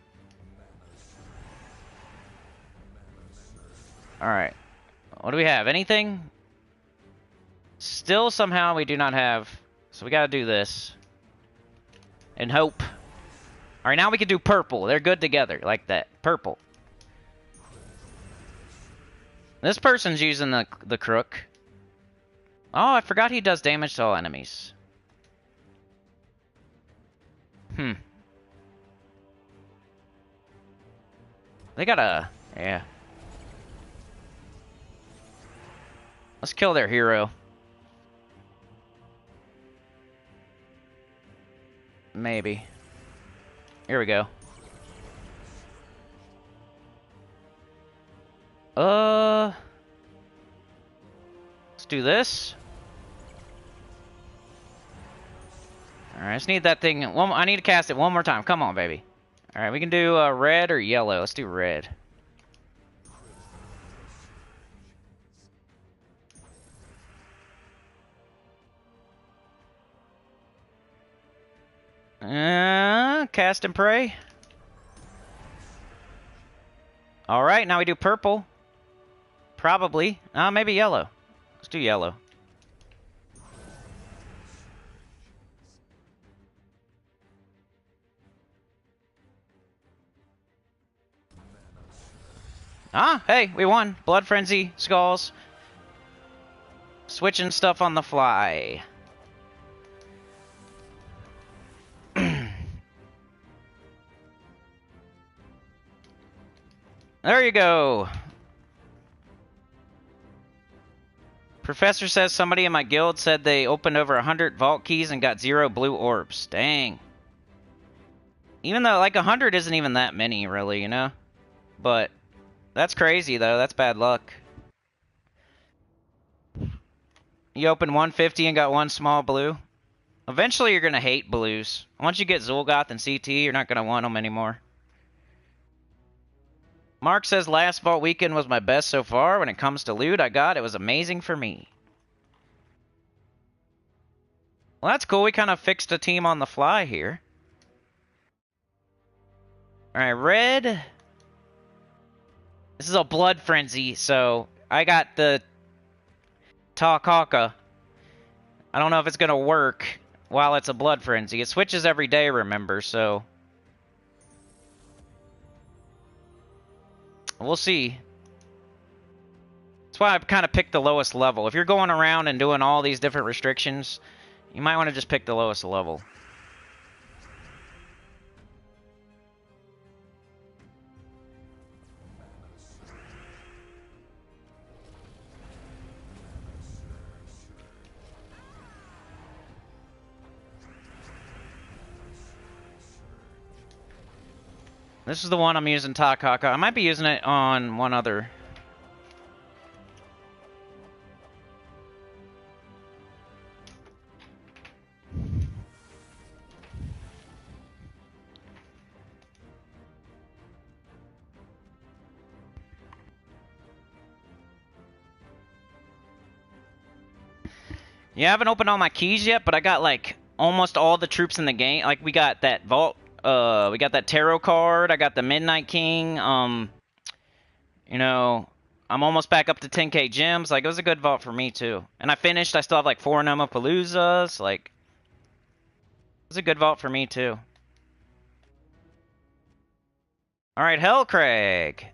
Alright. What do we have? Anything? Still somehow we do not have. So we gotta do this. And hope. Alright, now we can do purple. They're good together, like that. Purple. This person's using the crook. Oh, I forgot he does damage to all enemies. They got a... yeah. Let's kill their hero. Maybe. Here we go. Let's do this. Alright, I just need that thing. I need to cast it one more time. Come on, baby. Alright, we can do red or yellow. Let's do red. Cast and pray. Alright, now we do purple. Probably. Maybe yellow. Let's do yellow. Hey, we won. Blood Frenzy, Skulls. Switching stuff on the fly. There you go. Professor says somebody in my guild said they opened over 100 vault keys and got 0 blue orbs. Dang. Even though, like, 100 isn't even that many, really, you know? But that's crazy, though. That's bad luck. You opened 150 and got 1 small blue. Eventually, you're going to hate blues. Once you get Zul'Goth and CT, you're not going to want them anymore. Mark says last vault weekend was my best so far. When it comes to loot I got, it was amazing for me. Well, that's cool. We kind of fixed a team on the fly here. Alright, red. This is a blood frenzy, so I got the Takaka. I don't know if it's going to work while it's a blood frenzy. It switches every day, remember, so... we'll see. That's why I kind of picked the lowest level. If you're going around and doing all these different restrictions, you might want to just pick the lowest level. This is the one I'm using, Takaka. I might be using it on one other. Yeah, I haven't opened all my keys yet, but I got, like, almost all the troops in the game. Like, we got that vault... we got that tarot card. I got the Midnight King. You know, I'm almost back up to 10k gems. Like, it was a good vault for me, too. And I finished. I still have, like, 4 Nomapaloozas. Like, it was a good vault for me, too. Alright, Hellcrag.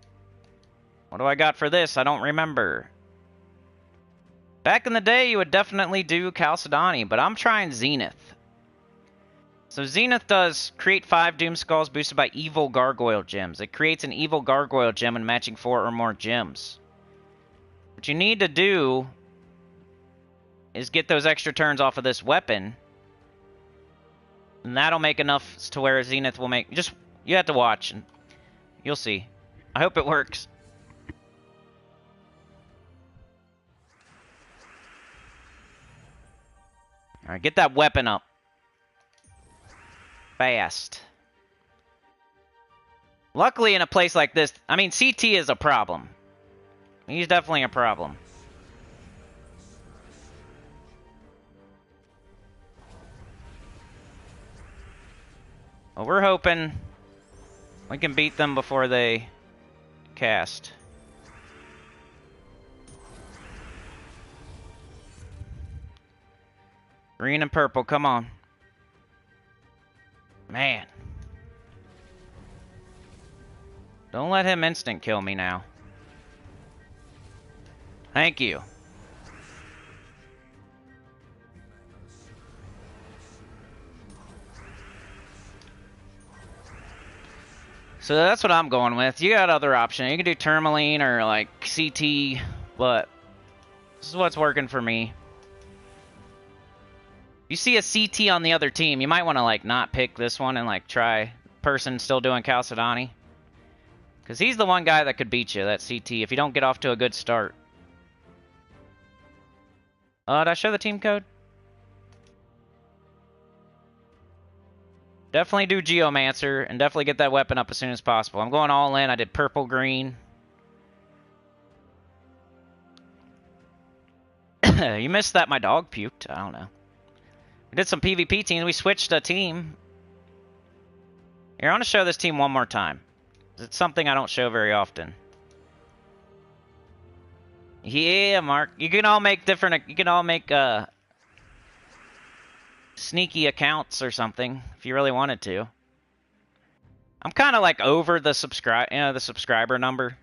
What do I got for this? I don't remember. Back in the day, you would definitely do Chalcedony, but I'm trying Zenith. So Zenith does create 5 Doom Skulls boosted by evil gargoyle gems. It creates an evil gargoyle gem and matching 4 or more gems. What you need to do is get those extra turns off of this weapon. And that'll make enough to where Zenith will make... just, you have to watch and you'll see. I hope it works. Alright, get that weapon up. Fast. Luckily, in a place like this, I mean, CT is a problem. He's definitely a problem. Well, we're hoping we can beat them before they cast. Green and purple, come on. Man. Don't let him instant kill me now. Thank you. So that's what I'm going with. You got other options. You can do tourmaline or like CT, but this is what's working for me. You see a CT on the other team, you might want to like not pick this one and like try person still doing Chalcedony. Because he's the one guy that could beat you, that CT, if you don't get off to a good start. Did I show the team code? Definitely do Geomancer and definitely get that weapon up as soon as possible. I'm going all in. I did purple, green. You missed that my dog puked. I don't know. We did some PvP teams. We switched a team. Here, I want to show this team one more time. It's something I don't show very often. Yeah, Mark. You can all make different... You can all make sneaky accounts or something if you really wanted to. I'm kind of like over the subscriber number.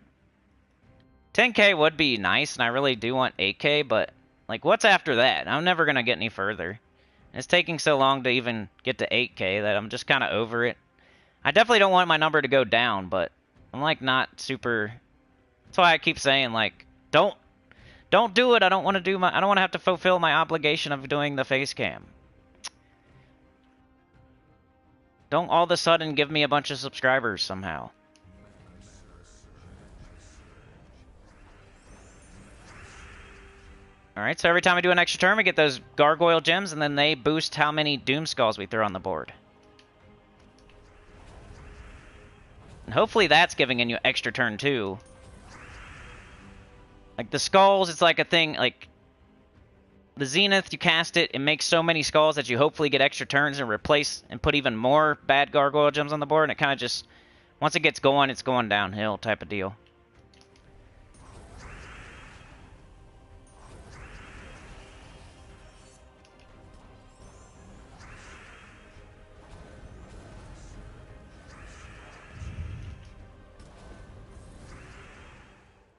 10K would be nice, and I really do want 8K, but like, what's after that? I'm never gonna get any further. It's taking so long to even get to 8K that I'm just kind of over it. I definitely don't want my number to go down, but I'm like not super. That's why I keep saying like, don't do it. I don't want to do my. I don't want to have to fulfill my obligation of doing the face cam. Don't all of a sudden give me a bunch of subscribers somehow. Alright, so every time I do an extra turn, we get those gargoyle gems, and then they boost how many doom skulls we throw on the board. And hopefully that's giving you an extra turn too. Like the skulls, it's like a thing, like the Zenith, you cast it, it makes so many skulls that you hopefully get extra turns and replace and put even more bad gargoyle gems on the board, and it kind of just, once it gets going, it's going downhill type of deal.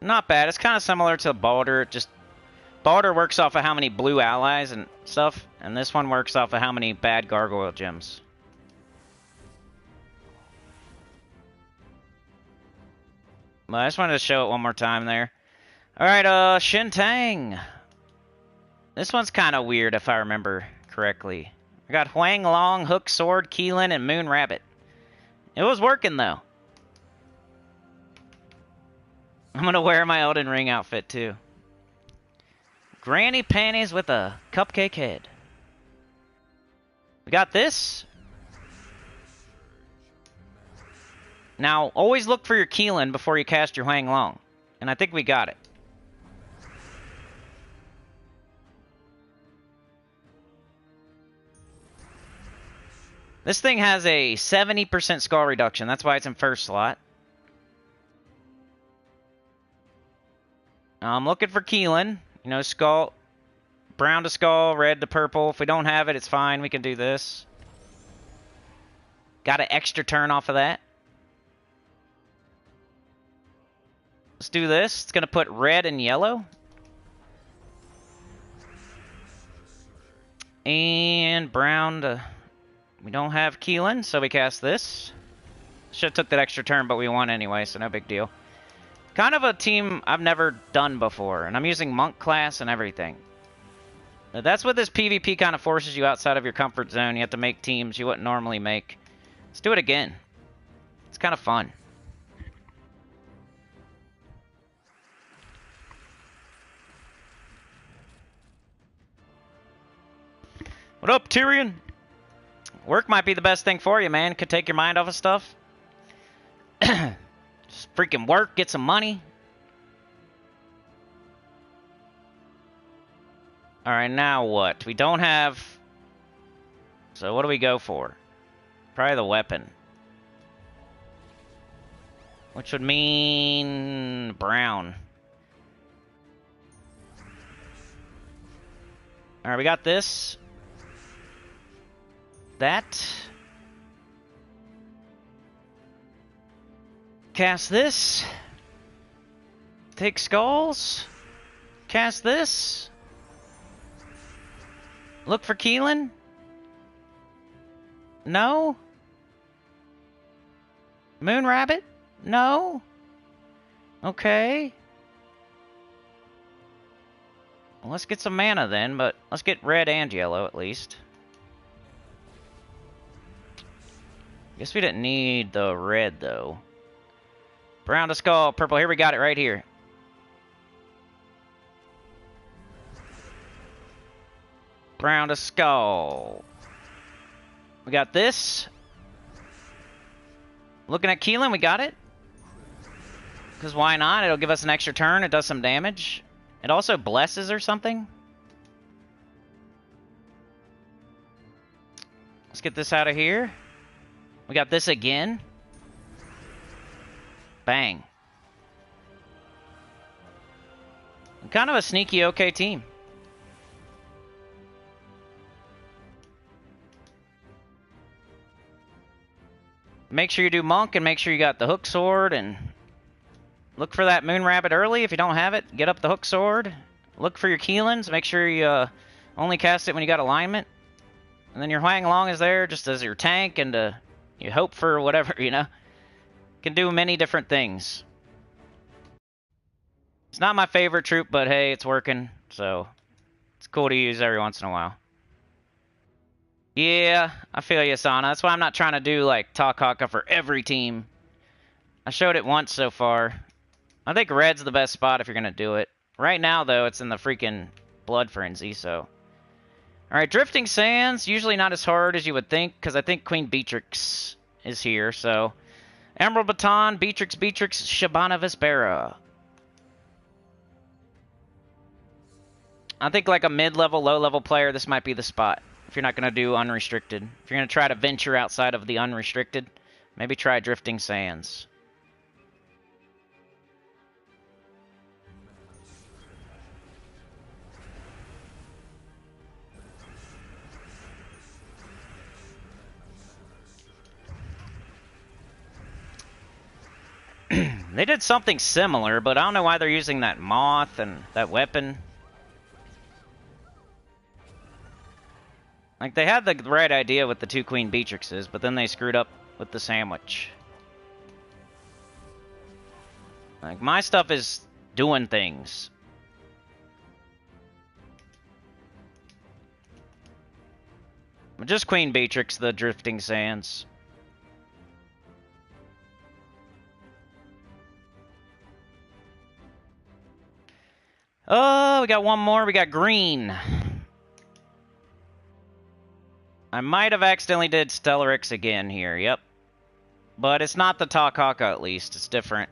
Not bad. It's kind of similar to Baldur. Just Baldur works off of how many blue allies and stuff, and this one works off of how many bad gargoyle gems. Well, I just wanted to show it one more time there. Alright, Shintang. This one's kind of weird if I remember correctly. I got Huang Long, Hook Sword, Keelan, and Moon Rabbit. It was working though. I'm going to wear my Elden Ring outfit, too. Granny panties with a cupcake head. We got this. Now, always look for your Keelan before you cast your Huang Long. And I think we got it. This thing has a 70% skull reduction. That's why it's in first slot. I'm looking for Keelan. You know, skull, brown to skull, red to purple. If we don't have it, it's fine. We can do this. Got an extra turn off of that. Let's do this. It's going to put red and yellow. And brown to... We don't have Keelan, so we cast this. Should have took that extra turn, but we won anyway, so no big deal. Kind of a team I've never done before, and I'm using monk class and everything. That's what this PvP kind of forces you outside of your comfort zone. You have to make teams you wouldn't normally make. Let's do it again. It's kind of fun. What up, Tyrion? Work might be the best thing for you, man. Could take your mind off of stuff. Just freaking work, get some money. Alright, now what? We don't have... So what do we go for? Probably the weapon. Which would mean... brown. Alright, we got this. That. Cast this. Take skulls. Cast this. Look for Keelan. No. Moon Rabbit? No. Okay. Well, let's get some mana then, but let's get red and yellow at least. Guess we didn't need the red though. Brown to skull, purple. Here we got it right here. Brown to skull. We got this. Looking at Keelan, we got it. Because why not? It'll give us an extra turn. It does some damage. It also blesses or something. Let's get this out of here. We got this again. Bang. Kind of a sneaky okay team. Make sure you do Monk and make sure you got the Hook Sword and look for that Moon Rabbit early. If you don't have it, get up the Hook Sword. Look for your Keelans. Make sure you only cast it when you got alignment. And then your Huang Long is there just as your tank and you hope for whatever, you know. Can do many different things. It's not my favorite troop, but hey, it's working. So it's cool to use every once in a while. Yeah, I feel you, Sana. That's why I'm not trying to do, like, Talk Haka for every team. I showed it once so far. I think red's the best spot if you're going to do it. Right now, though, it's in the freaking Blood Frenzy, so... Alright, Drifting Sands, usually not as hard as you would think, because I think Queen Beatrix is here, so... Emerald Baton, Beatrix, Shabana Vespera. I think, like, a mid-level, low-level player, this might be the spot. If you're not going to do unrestricted. If you're going to try to venture outside of the unrestricted, maybe try Drifting Sands. They did something similar, but I don't know why they're using that moth and that weapon. Like, they had the right idea with the two Queen Beatrixes, but then they screwed up with the sandwich. Like, my stuff is doing things. But just Queen Beatrix, the Drifting Sands. Oh, we got one more. We got green. I might have accidentally did Stellarix again here, yep. But it's not the Talk Haka, at least. It's different.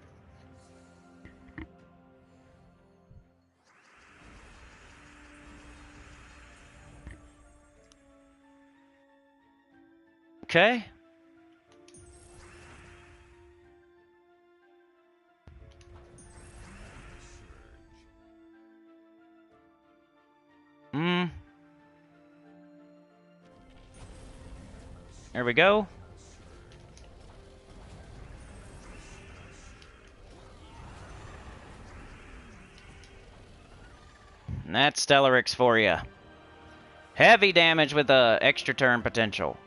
Okay. There we go. And that's Stellarix for you. Heavy damage with a extra turn potential.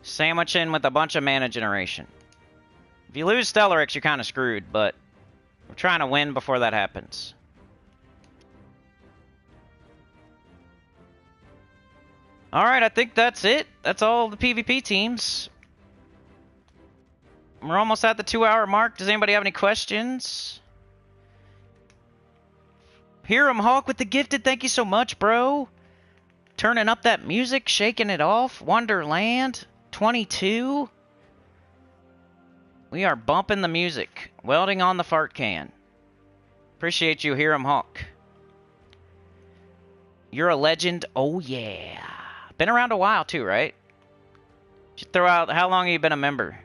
Sandwich in with a bunch of mana generation. If you lose Stellarix, you're kind of screwed, but we're trying to win before that happens. Alright, I think that's it. That's all the PvP teams. We're almost at the 2-hour mark. Does anybody have any questions? Hiram Hawk with the gifted. Thank you so much, bro. Turning up that music, shaking it off. Wonderland. 22? We are bumping the music. Welding on the fart can. Appreciate you, Hiram Hawk. You're a legend. Oh, yeah. Been around a while, too, right? Should throw out, how long have you been a member?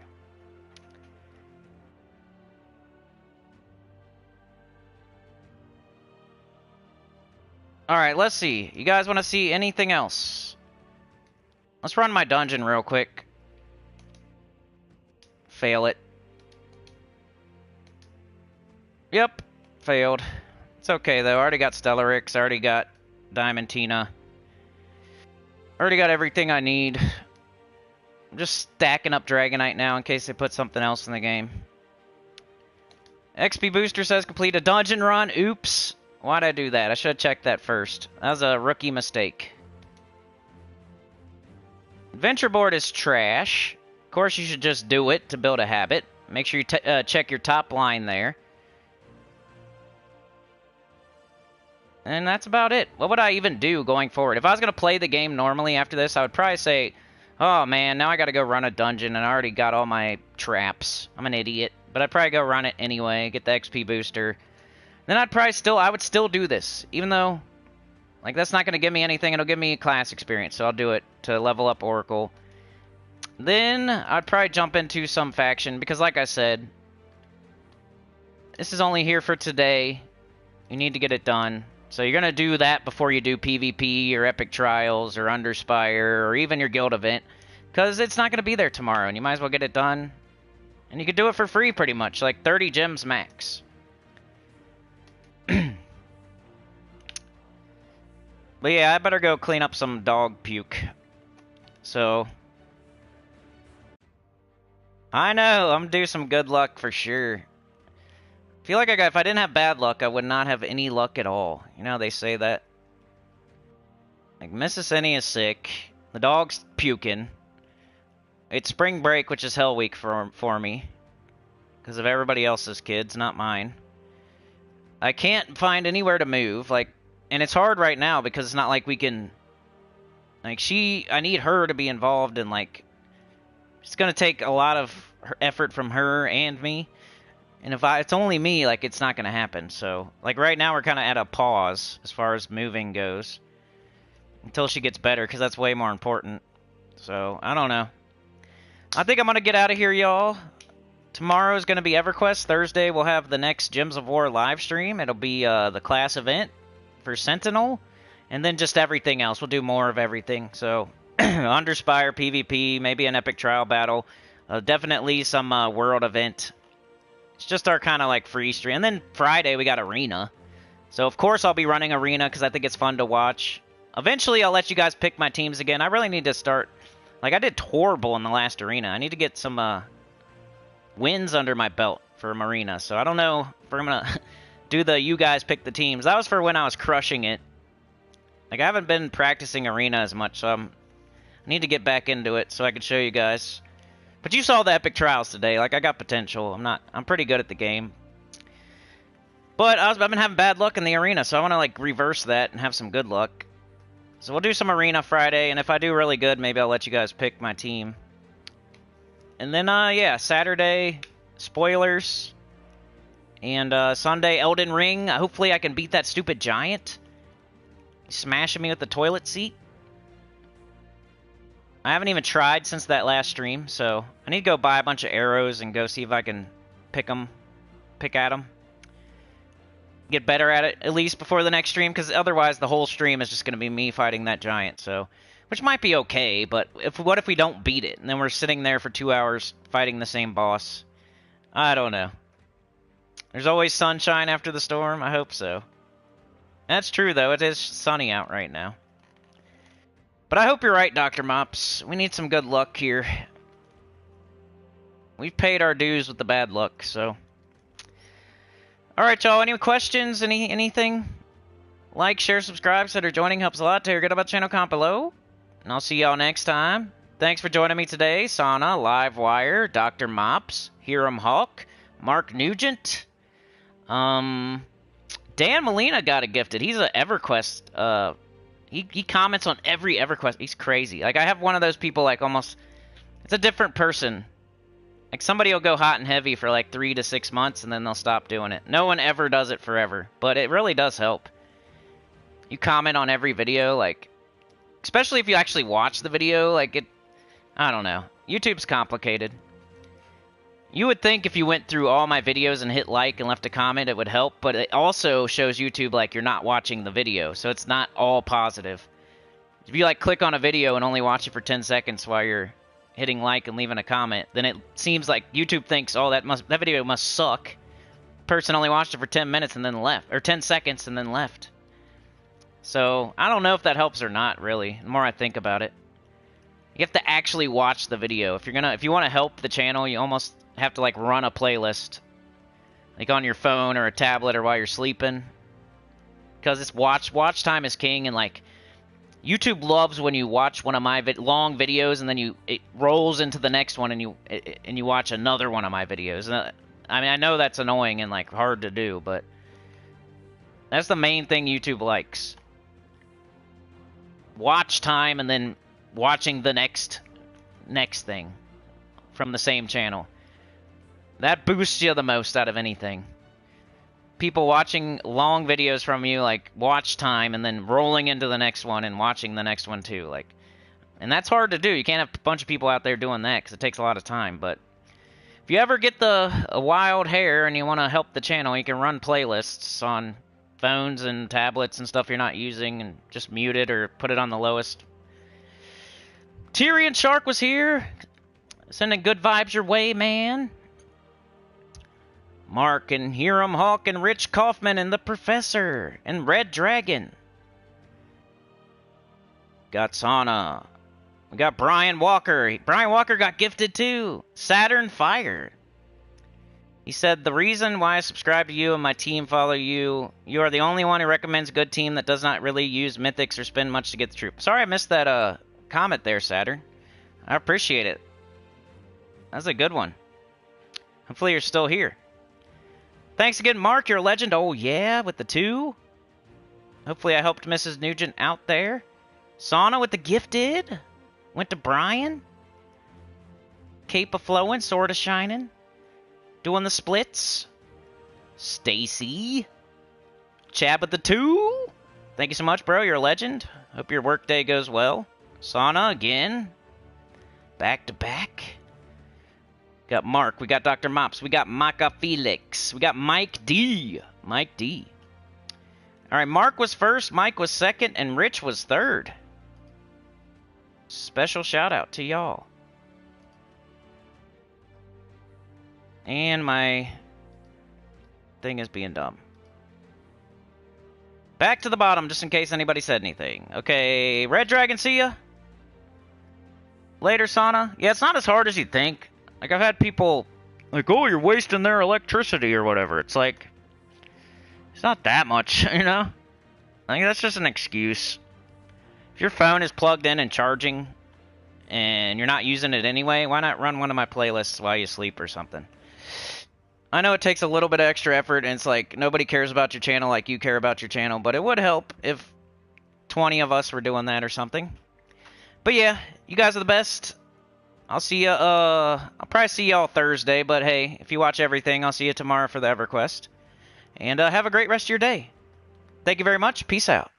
Alright, let's see. You guys want to see anything else? Let's run my dungeon real quick. Fail it. Yep, failed. It's okay, though. I already got Stellarix. I already got Diamantina. Already got everything I need. I'm just stacking up Dragonite now in case they put something else in the game. XP Booster says complete a dungeon run. Oops. Why'd I do that? I should have checked that first. That was a rookie mistake. Adventure board is trash. Of course, you should just do it to build a habit. Make sure you check your top line there. And that's about it. What would I even do going forward? If I was going to play the game normally after this, I would probably say, oh man, now I got to go run a dungeon and I already got all my traps. I'm an idiot. But I'd probably go run it anyway, get the XP booster. Then I would still do this. Even though, like, that's not going to give me anything. It'll give me class experience, so I'll do it to level up Oracle. Then I'd probably jump into some faction, because like I said, this is only here for today. You need to get it done. So you're going to do that before you do PvP or Epic Trials or Underspire or even your guild event. Because it's not going to be there tomorrow, and you might as well get it done. And you can do it for free pretty much, like 30 gems max. But yeah, I better go clean up some dog puke. So, I know, I'm due some good luck for sure. I feel like if I didn't have bad luck, I would not have any luck at all. You know, they say that. Like, Mrs. Annie is sick. The dog's puking. It's spring break, which is hell week for me. Because of everybody else's kids, not mine. I can't find anywhere to move, like, and it's hard right now because it's not like we can, like, I need her to be involved in, like, it's going to take a lot of effort from her and me, and if it's only me, like, it's not going to happen, so, like, right now we're kind of at a pause as far as moving goes, until she gets better, because that's way more important, so, I don't know. I think I'm going to get out of here, y'all. Tomorrow is going to be EverQuest. Thursday we'll have the next Gems of War live stream. It'll be the class event for Sentinel. And then just everything else. We'll do more of everything. So, Underspire, PvP, maybe an epic trial battle. Definitely some world event. It's just our kind of like free stream. And then Friday we got Arena. So, of course, I'll be running Arena because I think it's fun to watch. Eventually, I'll let you guys pick my teams again. I really need to start... Like, I did horrible in the last Arena. I need to get some... wins under my belt for Marina, so I don't know if I'm gonna do the you guys pick the teams. That was for when I was crushing it. Like, I haven't been practicing Arena as much, so I need to get back into it so I can show you guys. But you saw the epic trials today. Like, I got potential. I'm pretty good at the game. But I've been having bad luck in the Arena, so I want to, like, reverse that and have some good luck. So we'll do some Arena Friday, and if I do really good, maybe I'll let you guys pick my team. And then, yeah, Saturday, spoilers. And Sunday, Elden Ring. Hopefully I can beat that stupid giant. He's smashing me with the toilet seat. I haven't even tried since that last stream, so I need to go buy a bunch of arrows and go see if I can pick at them. Get better at it, at least before the next stream, because otherwise the whole stream is just going to be me fighting that giant, so... Which might be okay, but what if we don't beat it, and then we're sitting there for 2 hours fighting the same boss? I don't know. There's always sunshine after the storm? I hope so. That's true, though. It is sunny out right now. But I hope you're right, Dr. Mops. We need some good luck here. We've paid our dues with the bad luck, so... Alright, y'all. Any questions? Anything? Like, share, subscribe. Consider joining. Helps a lot. Tell your good about the channel. Comment below. And I'll see y'all next time. Thanks for joining me today. Sana, Livewire, Dr. Mops, Hiram Hawk, Mark Nugent. Dan Molina got it gifted. He's an EverQuest. He comments on every EverQuest. He's crazy. Like, I have one of those people, like, almost It's a different person. Like, somebody will go hot and heavy for like 3 to 6 months, and then they'll stop doing it. No one ever does it forever, but it really does help. You comment on every video, like, especially if you actually watch the video, like, I don't know. YouTube's complicated. You would think if you went through all my videos and hit like and left a comment, it would help, but it also shows YouTube like you're not watching the video, so it's not all positive. If you like click on a video and only watch it for 10 seconds while you're hitting like and leaving a comment, then it seems like YouTube thinks, oh, that video must suck. Person only watched it for 10 minutes and then left, or 10 seconds and then left. So I don't know if that helps or not, really. The more I think about it, you have to actually watch the video. If you want to help the channel, you almost have to like run a playlist, like on your phone or a tablet or while you're sleeping, because it's watch time is king. And like, YouTube loves when you watch one of my long videos and then it rolls into the next one and you watch another one of my videos. I mean, I know that's annoying and like hard to do, but that's the main thing YouTube likes. Watch time and then watching the next thing from the same channel. That boosts you the most out of anything. People watching long videos from you, like watch time, and then rolling into the next one and watching the next one too. Like, and that's hard to do. You can't have a bunch of people out there doing that because it takes a lot of time. But if you ever get a wild hair and you want to help the channel, you can run playlists on phones and tablets and stuff you're not using, and just mute it or put it on the lowest. Tyrion Shark was here, sending good vibes your way, man. Mark and Hiram Hawk and Rich Kaufman and the Professor and Red Dragon. Got Sauna. We got Brian Walker. Brian Walker got gifted too. Saturn Fire. He said, the reason why I subscribe to you and my team follow you, you are the only one who recommends a good team that does not really use mythics or spend much to get the troop. Sorry I missed that comment there, Saturn. I appreciate it. That's a good one. Hopefully you're still here. Thanks again, Mark. You're a legend. Oh, yeah, with the 2. Hopefully I helped Mrs. Nugent out there. Sauna with the gifted. Went to Brian. Cape of Flowing, Sword of Shining. Doing the splits. Stacy. Chab with the 2. Thank you so much, bro. You're a legend. Hope your workday goes well. Sauna again. Back to back. Got Mark. We got Dr. Mops. We got Maka Felix. We got Mike D. Mike D. All right, Mark was first, Mike was second, and Rich was third. Special shout out to y'all. And my thing is being dumb. Back to the bottom, just in case anybody said anything. Okay, Red Dragon, see ya. Later, Sauna. Yeah, it's not as hard as you'd think. Like, I've had people like, oh, you're wasting their electricity or whatever. It's like, it's not that much, you know? I think that's just an excuse. If your phone is plugged in and charging and you're not using it anyway, why not run one of my playlists while you sleep or something? I know it takes a little bit of extra effort, and it's like nobody cares about your channel like you care about your channel, but it would help if 20 of us were doing that or something. But yeah, you guys are the best. I'll see you, I'll probably see y'all Thursday, but hey, if you watch everything, I'll see you tomorrow for the EverQuest. And have a great rest of your day. Thank you very much. Peace out.